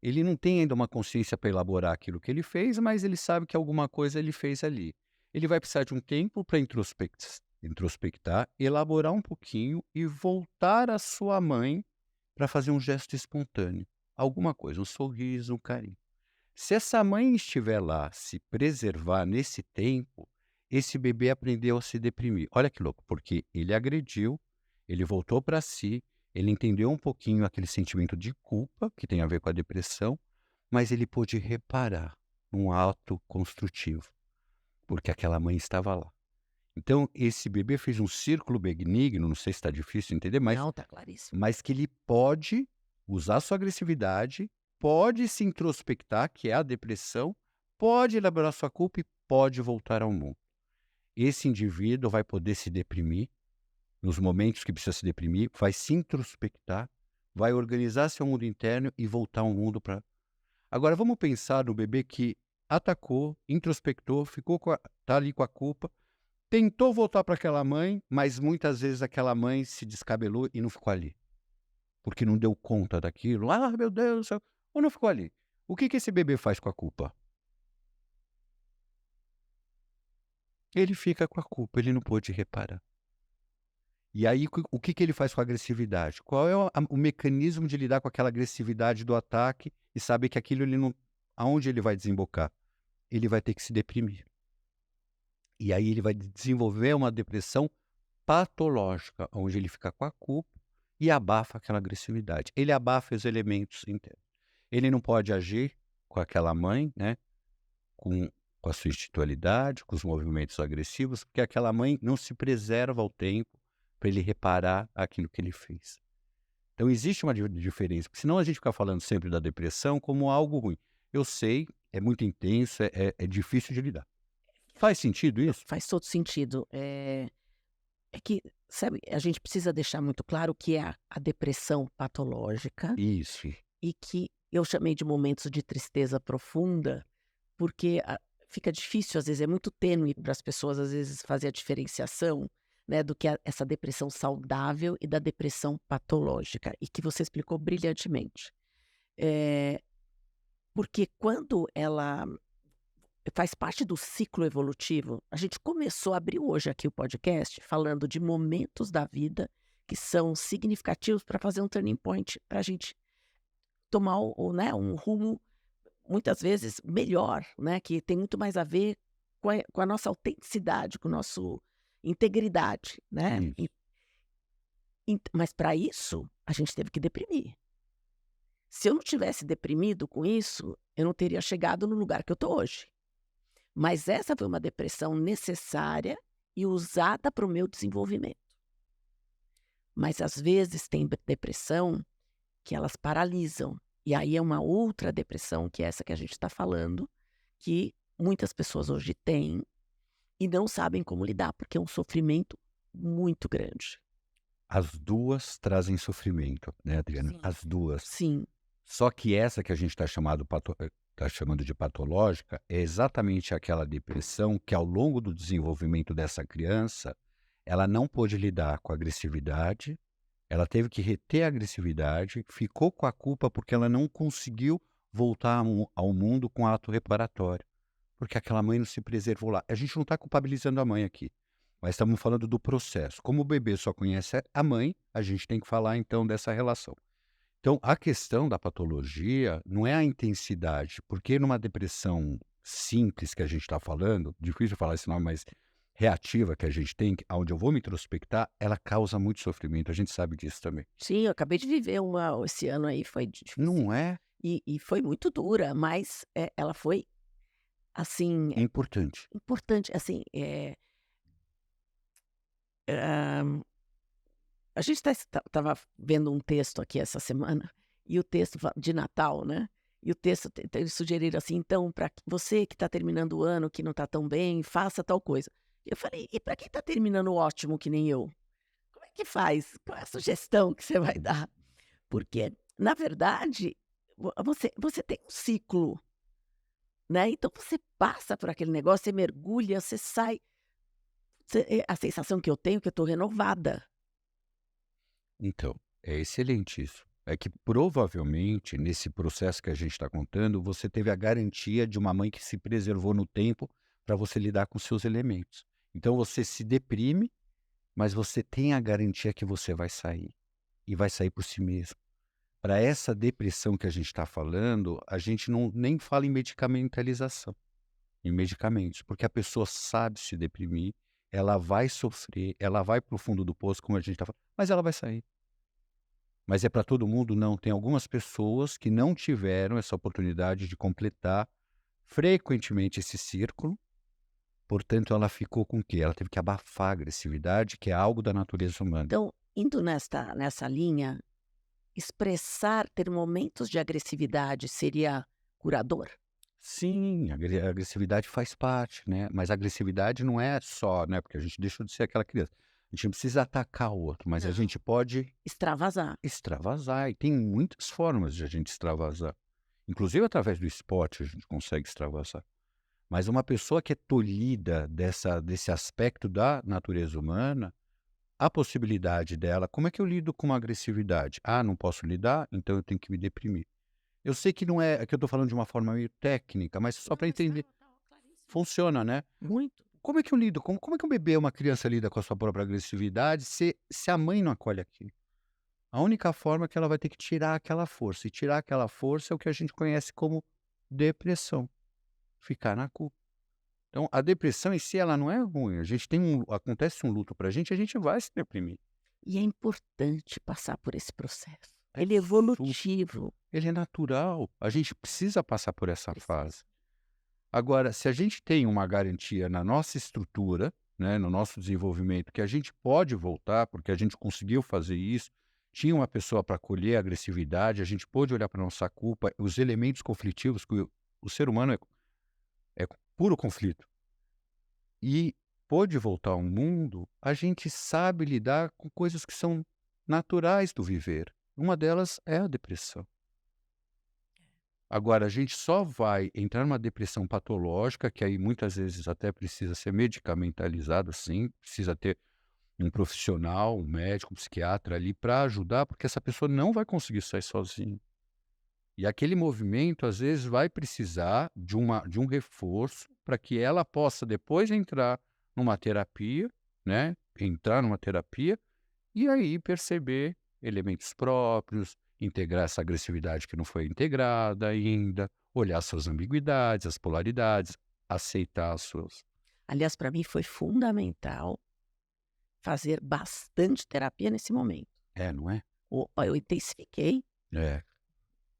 Ele não tem ainda uma consciência para elaborar aquilo que ele fez, mas ele sabe que alguma coisa ele fez ali. Ele vai precisar de um tempo para introspectar, elaborar um pouquinho e voltar à sua mãe para fazer um gesto espontâneo. Alguma coisa, um sorriso, um carinho. Se essa mãe estiver lá, se preservar nesse tempo, esse bebê aprendeu a se deprimir. Olha que louco, porque ele agrediu, ele voltou para si, ele entendeu um pouquinho aquele sentimento de culpa que tem a ver com a depressão, mas ele pôde reparar num ato construtivo, porque aquela mãe estava lá. Então, esse bebê fez um círculo benigno, não sei se está difícil de entender,
Não, tá claríssimo.
mas que ele pode usar sua agressividade, pode se introspectar, que é a depressão, pode elaborar sua culpa e pode voltar ao mundo. Esse indivíduo vai poder se deprimir nos momentos que precisa se deprimir, vai se introspectar, vai organizar seu mundo interno e voltar ao mundo para. Agora vamos pensar no bebê que atacou, introspectou, tá ali com a culpa, tentou voltar para aquela mãe, mas muitas vezes aquela mãe se descabelou e não ficou ali. Porque não deu conta daquilo. "Ah, meu Deus do céu", ou não ficou ali. O que que esse bebê faz com a culpa? Ele fica com a culpa, ele não pôde reparar. E aí o que que ele faz com a agressividade? Qual é o mecanismo de lidar com aquela agressividade do ataque e saber que aquilo ele não, aonde ele vai desembocar? Ele vai ter que se deprimir. E aí ele vai desenvolver uma depressão patológica, onde ele fica com a culpa e abafa aquela agressividade. Ele abafa os elementos internos. Ele não pode agir com aquela mãe, né, com com a sua instintualidade, com os movimentos agressivos, porque aquela mãe não se preserva ao tempo para ele reparar aquilo que ele fez. Então existe uma diferença, porque senão a gente fica falando sempre da depressão como algo ruim. Eu sei, é muito intenso, é difícil de lidar. Faz sentido isso?
Faz todo sentido. É que, sabe, a gente precisa deixar muito claro que é a depressão patológica
Isso.
e que eu chamei de momentos de tristeza profunda, porque fica difícil, às vezes, é muito tênue para as pessoas, às vezes, fazer a diferenciação, né, do que é essa depressão saudável e da depressão patológica, e que você explicou brilhantemente. Eh, Porque quando ela faz parte do ciclo evolutivo, a gente começou, abriu hoje aqui o podcast falando de momentos da vida que são significativos para fazer um turning point, para a gente tomar né, um rumo muitas vezes melhor, né, que tem muito mais a ver com a nossa autenticidade, com a nossa integridade, né.
Isso.
Mas para isso, a gente teve que deprimir. Se eu não tivesse deprimido com isso, eu não teria chegado no lugar que eu estou hoje. Mas essa foi uma depressão necessária e usada para o meu desenvolvimento. Mas às vezes tem depressão que elas paralisam. E aí é uma outra depressão, que é essa que a gente está falando, que muitas pessoas hoje têm e não sabem como lidar, porque é um sofrimento muito grande.
As 2 trazem sofrimento, né, Adriana,
Sim.
as 2.
Sim,
Só que essa que a gente está chamando de patológica, é exatamente aquela depressão que ao longo do desenvolvimento dessa criança, ela não pôde lidar com a agressividade, ela teve que reter a agressividade, ficou com a culpa porque ela não conseguiu voltar ao mundo com ato reparatório, porque aquela mãe não se preservou lá. A gente não está culpabilizando a mãe aqui, mas estamos falando do processo. Como o bebê só conhece a mãe, a gente tem que falar então dessa relação. Então, a questão da patologia não é a intensidade, porque numa depressão simples que a gente está falando, difícil falar esse nome, mas reativa que a gente tem, onde eu vou me introspectar, ela causa muito sofrimento, a gente sabe disso também.
sim, eu acabei de viver uma esse ano aí, foi difícil.
Não é?
E foi muito dura, mas, ela foi, assim,
Importante.
importante, assim, a gente estava vendo um texto aqui essa semana, e o texto de Natal, né, e o texto eles sugeriram assim: "Então, para você que está terminando o ano, que não está tão bem, faça tal coisa". Eu falei: "E para quem está terminando ótimo que nem eu, como é que faz? Qual é a sugestão que você vai dar?". Porque, na verdade, você tem um ciclo, né, então você passa por aquele negócio, você mergulha, você sai, a sensação que eu tenho é que eu estou renovada.
Então, é excelente isso. É que provavelmente, nesse processo que a gente está contando, você teve a garantia de uma mãe que se preservou no tempo para você lidar com seus elementos. Então você se deprime, mas você tem a garantia que você vai sair, e vai sair por si mesmo. Para essa depressão que a gente está falando, a gente não nem fala em medicamentalização, em medicamentos, porque a pessoa sabe se deprimir, ela vai sofrer, ela vai para o fundo do poço, como a gente está falando, mas ela vai sair. Mas é para todo mundo? Não. Tem algumas pessoas que não tiveram essa oportunidade de completar frequentemente esse círculo, portanto ela ficou com o quê? Ela teve que abafar a agressividade, que é algo da natureza humana.
Então, indo nessa linha, expressar, ter momentos de agressividade seria curador?
Sim, a agressividade faz parte, né, mas a agressividade não é só, né, porque a gente deixou de ser aquela criança. A gente não precisa atacar o outro, mas a
Não.
gente pode
Extravasar.
extravasar, e tem muitas formas de a gente extravasar. Inclusive através do esporte a gente consegue extravasar. Mas uma pessoa que é tolhida desse aspecto da natureza humana, a possibilidade dela, como é que eu lido com uma agressividade? Ah, não posso lidar, então eu tenho que me deprimir. Eu sei que não é que eu estou falando de uma forma meio técnica, mas só
Não,
para
mas
entender.
tá claríssimo.
Funciona, né?
Muito.
Como é que eu lido? Como é que um bebê, uma criança lida com a sua própria agressividade se a mãe não acolhe aquilo? A única forma é que ela vai ter que tirar aquela força. E tirar aquela força é o que a gente conhece como depressão. Ficar na culpa. Então, a depressão em si, ela não é ruim. A gente tem acontece um luto pra a gente vai se deprimir.
E é importante passar por esse processo.
É
Ele é
super,
evolutivo.
ele é natural. A gente precisa passar por essa
Precisa.
fase. Agora, se a gente tem uma garantia na nossa estrutura, né, no nosso desenvolvimento, que a gente pode voltar, porque a gente conseguiu fazer isso, tinha uma pessoa para acolher a agressividade, a gente pôde olhar para nossa culpa, os elementos conflitivos, que o ser humano é puro conflito. E pôde voltar ao mundo, a gente sabe lidar com coisas que são naturais do viver. Uma delas é a depressão. Agora, a gente só vai entrar numa depressão patológica, que aí muitas vezes até precisa ser medicamentalizado, sim, precisa ter um profissional, um médico, um psiquiatra ali para ajudar, porque essa pessoa não vai conseguir sair sozinha. E aquele movimento, às vezes, vai precisar de um reforço para que ela possa depois entrar numa terapia, né? Entrar numa terapia e aí perceber elementos próprios, integrar essa agressividade que não foi integrada ainda, olhar suas ambiguidades, as polaridades, aceitar as suas.
Aliás, para mim foi fundamental fazer bastante terapia nesse momento.
É, não é?
Opa, eu intensifiquei,
É.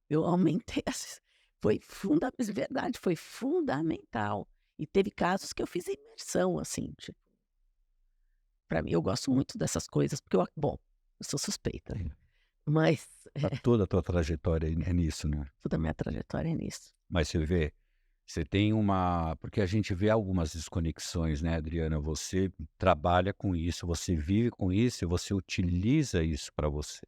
eu aumentei as foi verdade, foi fundamental. E teve casos que eu fiz imersão, assim, tipo, pra mim eu gosto muito dessas coisas, porque bom, eu sou suspeita,
É.
mas
Toda a tua trajetória é nisso, né?
toda a minha trajetória é nisso.
Mas você vê, você tem uma porque a gente vê algumas desconexões, né, Adriana, você trabalha com isso, você vive com isso e você utiliza isso para você.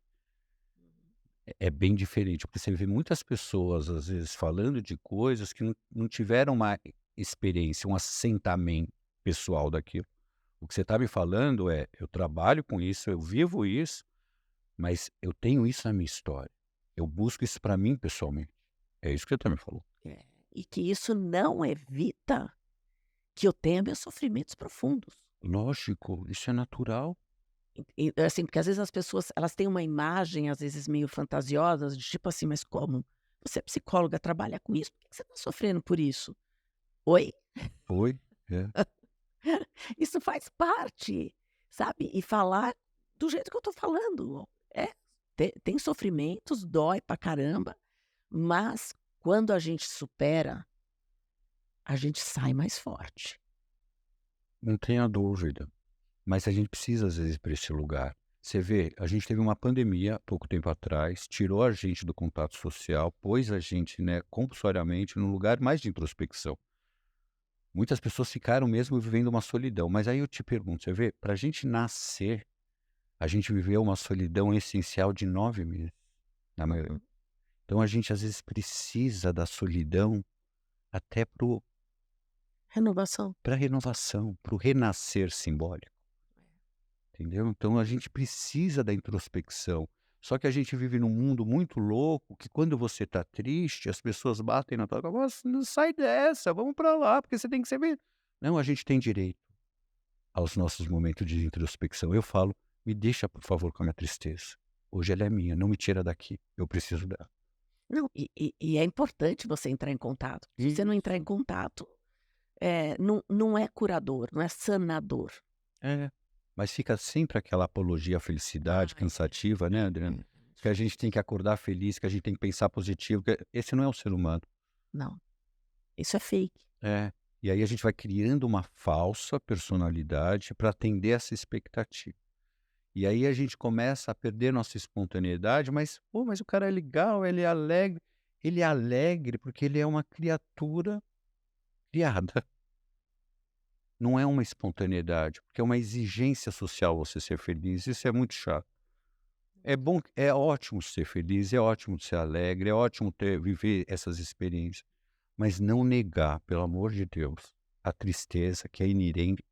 É bem diferente, porque você vê muitas pessoas, às vezes, falando de coisas que não tiveram uma experiência, um assentamento pessoal daquilo. O que você está me falando é: "Eu trabalho com isso, eu vivo isso, mas eu tenho isso na minha história. Eu busco isso para mim pessoalmente". É isso que você tá me falou.
É, e que isso não evita que eu tenha meus sofrimentos profundos.
Lógico, isso é natural.
Assim, porque às vezes as pessoas, elas têm uma imagem, às vezes meio fantasiosas, de tipo assim: "Mas como? Você é psicóloga, trabalha com isso, por que que você está sofrendo por isso?". Oi?
Foi, é.
Isso faz parte, sabe, e falar do jeito que eu tô falando. É, tem sofrimentos, dói pra caramba, Mas quando a gente supera, a gente sai mais forte.
Não tenha dúvida. Mas a gente precisa, às vezes, ir para esse lugar. Você vê, a gente teve uma pandemia pouco tempo atrás, tirou a gente do contato social, pôs a gente, né, compulsoriamente num lugar mais de introspecção. Muitas pessoas ficaram mesmo vivendo uma solidão. Mas aí eu te pergunto, você vê, para a gente nascer, a gente viveu uma solidão essencial de 9 meses, na maioria. Então a gente às vezes precisa da solidão até
Renovação.
para renovação, para o renascer simbólico. Entendeu? Então a gente precisa da introspecção. Só que a gente vive num mundo muito louco que quando você está triste, as pessoas batem na tua cabeça, não sai dessa, vamos para lá, porque você tem que ser bem. Não, a gente tem direito aos nossos momentos de introspecção. Eu falo, me deixa, por favor, com a minha tristeza. Hoje ela é minha, não me tira daqui. Eu preciso dela.
Não, e é importante você entrar em contato. Se você não entrar em
Isso.
contato, não é curador, não é sanador.
É. Mas fica sempre aquela apologia à felicidade
Ai,
cansativa, né, Adriana? Que a gente tem que acordar feliz, que a gente tem que pensar positivo, que esse não é o ser humano.
não, isso é fake.
É. E aí a gente vai criando uma falsa personalidade para atender essa expectativa. E aí a gente começa a perder nossa espontaneidade, mas, pô, mas o cara é legal, ele é alegre. Ele é alegre porque ele é uma criatura criada. Não é uma espontaneidade, porque é uma exigência social você ser feliz. Isso é muito chato. É bom, é ótimo ser feliz, é ótimo ser alegre, é ótimo viver essas experiências. Mas não negar, pelo amor de Deus, a tristeza que é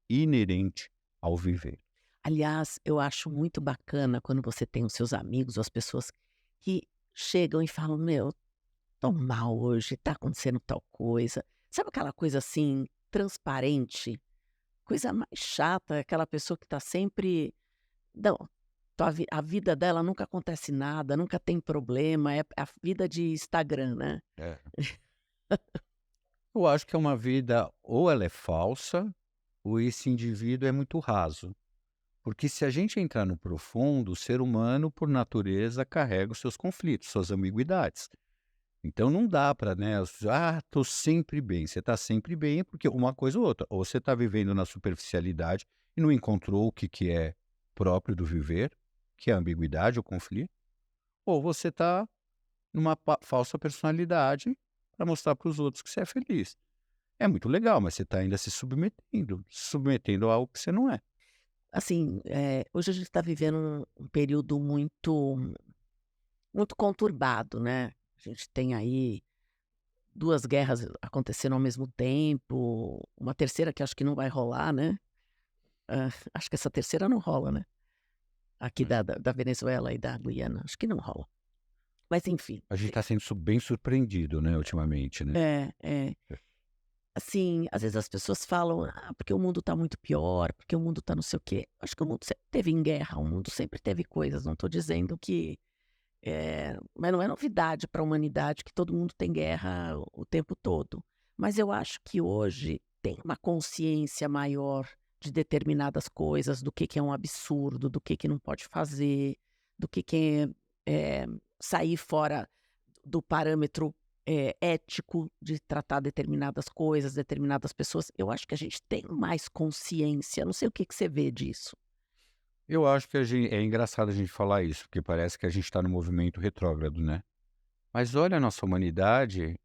inerente ao viver.
Aliás, eu acho muito bacana quando você tem os seus amigos ou as pessoas que chegam e falam: "Meu, tô mal hoje, tá acontecendo tal coisa". Sabe aquela coisa, assim, transparente? Coisa mais chata, aquela pessoa que tá sempre não, a vida dela nunca acontece nada, nunca tem problema, é a vida de Instagram, né.
É. Eu acho que é uma vida, ou ela é falsa, ou esse indivíduo é muito raso. Porque se a gente entrar no profundo, o ser humano, por natureza, carrega os seus conflitos, suas ambiguidades. Então não dá para, né, tô sempre bem. Você está sempre bem porque uma coisa ou outra, ou você está vivendo na superficialidade e não encontrou o que que é próprio do viver, que é a ambiguidade, o conflito, ou você está numa falsa personalidade para mostrar para os outros que você é feliz. É muito legal, mas você está ainda se submetendo a algo que você não é.
Assim, hoje a gente está vivendo um período muito conturbado, né. A gente tem aí 2 guerras acontecendo ao mesmo tempo, uma terceira que acho que não vai rolar, né. Acho que essa terceira não rola, né. Aqui
Acho
da Venezuela e da Guiana, acho que não rola. Mas enfim,
A gente está sendo bem surpreendido, né, ultimamente, né.
é. Assim, às vezes as pessoas falam: "Ah, porque o mundo está muito pior, porque o mundo está não sei o quê". Acho que o mundo sempre teve em guerra, o mundo sempre teve coisas, não estou dizendo que, mas não é novidade para a humanidade que todo mundo tem guerra o tempo todo. Mas eu acho que hoje tem uma consciência maior de determinadas coisas, do que é um absurdo, do que não pode fazer, do que é sair fora do parâmetro, ético de tratar determinadas coisas, determinadas pessoas. Eu acho que a gente tem mais consciência, não sei o que você vê disso.
Eu acho que é engraçado a gente falar isso, porque parece que a gente está no movimento retrógrado, né. Mas olha a nossa humanidade,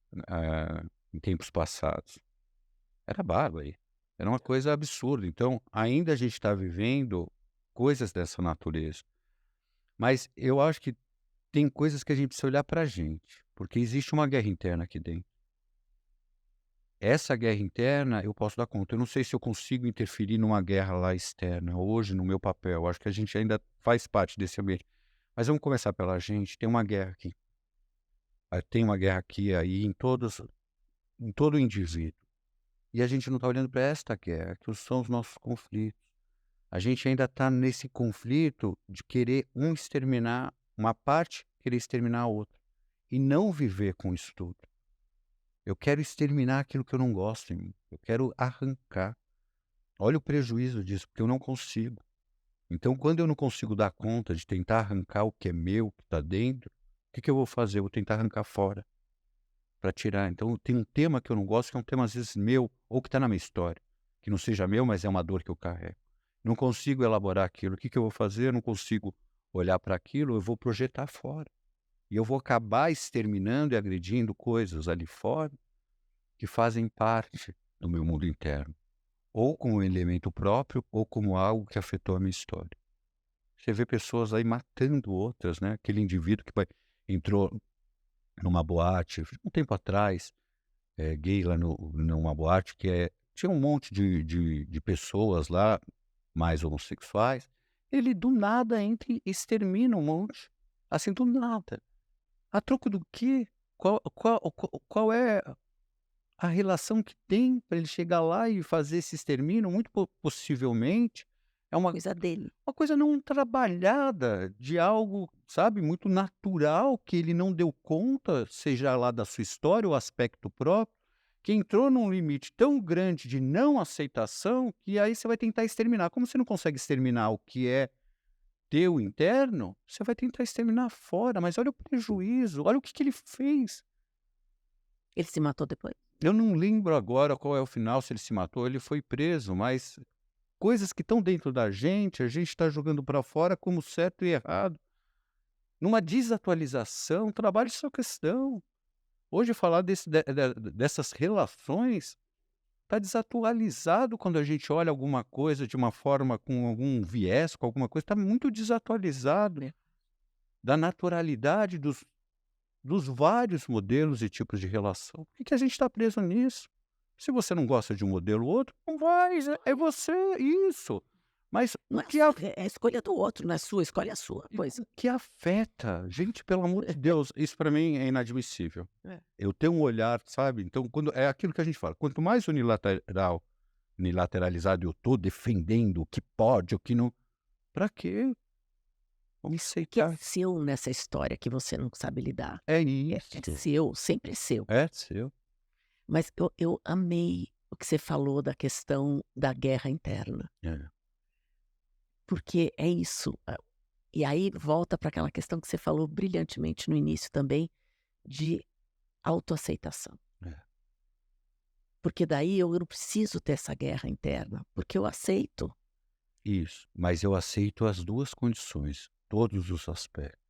em tempos passados, era bárbaro, era uma coisa absurda. Então, ainda a gente está vivendo coisas dessa natureza. Mas eu acho que tem coisas que a gente precisa olhar para a gente, porque existe uma guerra interna aqui dentro. Essa guerra interna eu posso dar conta. Eu não sei se eu consigo interferir numa guerra lá externa, hoje, no meu papel. Acho que a gente ainda faz parte desse ambiente. Mas vamos começar pela gente. Tem uma guerra aqui. Tem uma guerra aqui, aí, em todo indivíduo. E a gente não está olhando para esta guerra, que são os nossos conflitos. A gente ainda está nesse conflito de querer exterminar uma parte, querer exterminar a outra. E não viver com isso tudo. Eu quero exterminar aquilo que eu não gosto em mim. Eu quero arrancar. Olha o prejuízo disso, porque eu não consigo. Então, quando eu não consigo dar conta de tentar arrancar o que é meu, que está dentro, o que que eu vou fazer? Eu vou tentar arrancar fora. para tirar. Então tem um tema que eu não gosto, que é um tema às vezes meu, ou que está na minha história, que não seja meu, mas é uma dor que eu carrego. Não consigo elaborar aquilo. O que que eu vou fazer? Eu não consigo olhar para aquilo, eu vou projetar fora. E eu vou acabar exterminando e agredindo coisas ali fora que fazem parte do meu mundo interno, ou como um elemento próprio, ou como algo que afetou a minha história. Você vê pessoas aí matando outras, né? Aquele indivíduo que entrou numa boate, um tempo atrás, gay lá numa boate tinha um monte de pessoas lá, mais homossexuais. Ele do nada entra e extermina um monte, assim, do nada. A troco do quê? Qual é a relação que tem para ele chegar lá e fazer esse extermínio? Muito possivelmente é
Coisa dele.
uma coisa não trabalhada, de algo, sabe, muito natural, que ele não deu conta, seja lá da sua história ou aspecto próprio, que entrou num limite tão grande de não aceitação, que aí você vai tentar exterminar. Como você não consegue exterminar o que é teu interno, você vai tentar exterminar fora, mas olha o prejuízo, olha o que que ele fez.
Ele se matou depois?
Eu não lembro agora qual é o final, se ele se matou, ele foi preso, mas coisas que estão dentro da gente, a gente está jogando para fora como certo e errado. Numa desatualização, trabalhe sua questão. Hoje falar dessas relações está desatualizado quando a gente olha alguma coisa de uma forma com algum viés, com alguma coisa, está muito desatualizado
É.
da naturalidade dos vários modelos e tipos de relação. Por que que a gente está preso nisso? Se você não gosta de um modelo ou outro, não vai, é você, isso. Mas
Não
o
é
que a
é a escolha do outro, não é sua, escolhe a sua.
e
Pois.
o que afeta, gente, pelo amor de Deus, isso para mim é inadmissível.
É.
Eu tenho um olhar, sabe, então quando é aquilo que a gente fala, quanto mais unilateralizado eu tô defendendo o que pode, o que não, para quê? Vamos
O que é
aceitar.
seu nessa história que você não sabe lidar?
É
É
isso,
seu, sempre é seu.
é seu.
Mas eu amei o que você falou da questão da guerra interna,
É,
porque é isso. E aí volta para aquela questão que você falou brilhantemente no início também, de autoaceitação.
é.
Porque daí eu não preciso ter essa guerra interna, porque eu aceito.
Isso, mas eu aceito as 2 condições, todos os aspectos.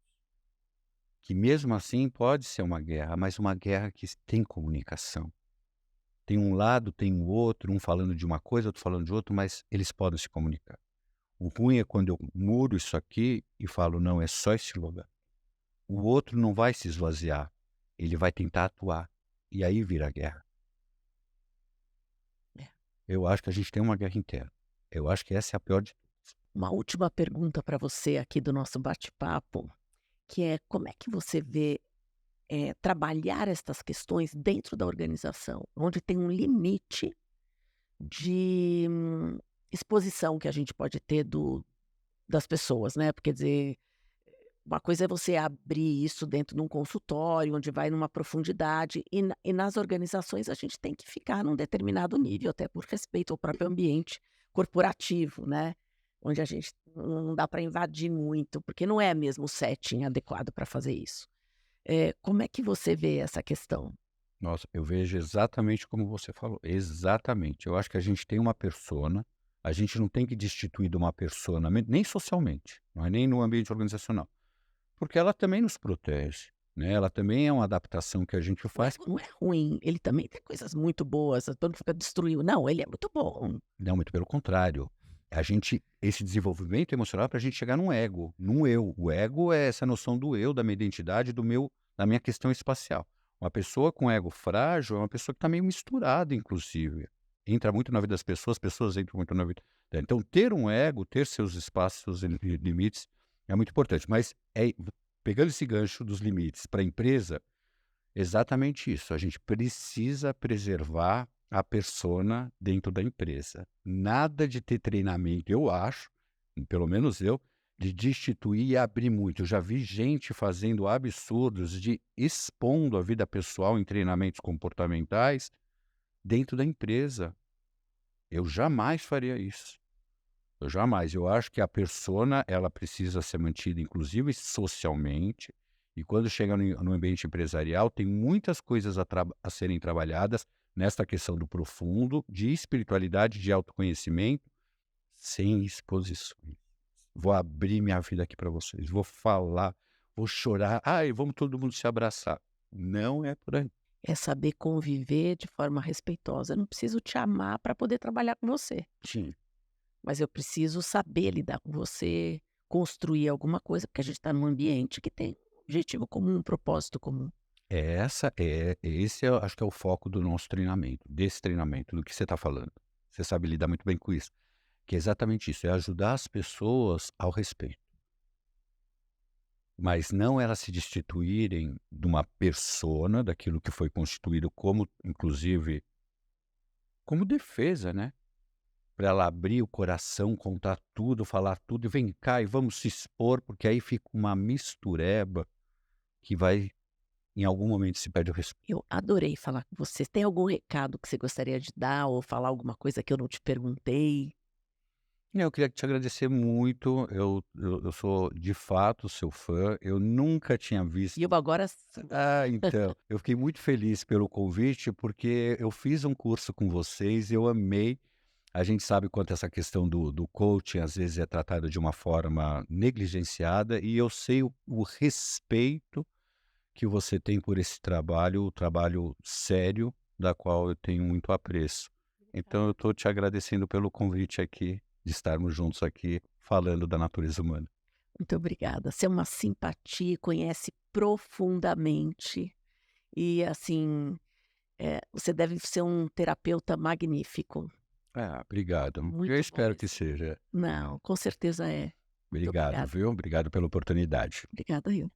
Que mesmo assim pode ser uma guerra, mas uma guerra que tem comunicação. Tem um lado, tem o outro, um falando de uma coisa, outro falando de outro, mas eles podem se comunicar. O ruim é quando eu muro isso aqui e falo: "Não, é só esse lugar". O outro não vai se esvaziar, ele vai tentar atuar, e aí vira guerra.
É.
Eu acho que a gente tem uma guerra interna. Eu acho que essa é a pior de
Uma última pergunta para você aqui do nosso bate-papo, que é como é que você vê trabalhar estas questões dentro da organização, onde tem um limite de exposição que a gente pode ter das pessoas, né? Porque, quer dizer, uma coisa é você abrir isso dentro de um consultório, onde vai numa profundidade, e nas organizações a gente tem que ficar num determinado nível, até por respeito ao próprio ambiente corporativo, né? Onde a gente não dá para invadir muito, porque não é mesmo o setting adequado para fazer isso. Como é que você vê essa questão?
Nossa, eu vejo exatamente como você falou, exatamente. Eu acho que a gente tem uma persona, a gente não tem que destituir de uma persona, nem socialmente, não é nem no ambiente organizacional, porque ela também nos protege, né? Ela também é uma adaptação que a gente
O
faz.
ego não é ruim, ele também tem coisas muito boas, todo mundo fica destruindo. Não, ele é muito bom.
Não, muito pelo contrário. Esse desenvolvimento emocional é para a gente chegar num ego, num eu. O ego é essa noção do eu, da minha identidade, da minha questão espacial. Uma pessoa com ego frágil é uma pessoa que está meio misturada, inclusive. Entra muito na vida das pessoas entram muito na vida dela. Então, ter um ego, ter seus espaços e limites é muito importante. Mas pegando esse gancho dos limites para a empresa, exatamente isso. A gente precisa preservar a persona dentro da empresa. Nada de ter treinamento, eu acho, pelo menos eu, de destituir e abrir muito. Eu já vi gente fazendo absurdos de expondo a vida pessoal em treinamentos comportamentais dentro da empresa. Eu jamais faria isso. Eu jamais. Eu acho que a persona, ela precisa ser mantida, inclusive socialmente, E quando chega no ambiente empresarial, tem muitas coisas a serem trabalhadas nesta questão do profundo, de espiritualidade, de autoconhecimento, sem exposições. Vou abrir minha vida aqui para vocês, vou falar, vou chorar, ai, vamos todo mundo se abraçar. Não é por aí.
É saber conviver de forma respeitosa. Eu não preciso te amar para poder trabalhar com você,
Sim.
mas eu preciso saber lidar com você, construir alguma coisa, porque a gente está num ambiente que tem um objetivo comum, um propósito comum.
Esse eu acho que é o foco do nosso treinamento, desse treinamento, do que você está falando. Você sabe lidar muito bem com isso. Que é exatamente isso, é ajudar as pessoas ao respeito. Mas não elas se destituírem de uma persona, daquilo que foi constituído como, inclusive, como defesa, né? Para ela abrir o coração, contar tudo, falar tudo, e vem cá e vamos se expor, porque aí fica uma mistureba que vai, em algum momento, se perde o respeito.
Eu adorei falar com você. Tem algum recado que você gostaria de dar ou falar alguma coisa que eu não te perguntei?
Eu queria te agradecer muito, eu sou de fato seu fã, eu nunca tinha
E eu
visto.
agora
Então, eu fiquei muito feliz pelo convite, porque eu fiz um curso com vocês, eu amei. A gente sabe quanto essa questão do coaching, às vezes, é tratada de uma forma negligenciada, e eu sei o respeito que você tem por esse trabalho, o trabalho sério, da qual eu tenho muito apreço. Então eu estou te agradecendo pelo convite aqui, de estarmos juntos aqui, falando da natureza humana.
muito obrigada. Você é uma simpatia, conhece profundamente e, assim, você deve ser um terapeuta magnífico.
Ah, obrigado. Eu
Muito bom
espero que
mesmo.
seja.
Não, com certeza é. Muito
Obrigado,
obrigada.
viu? Obrigado pela oportunidade.
Obrigada eu.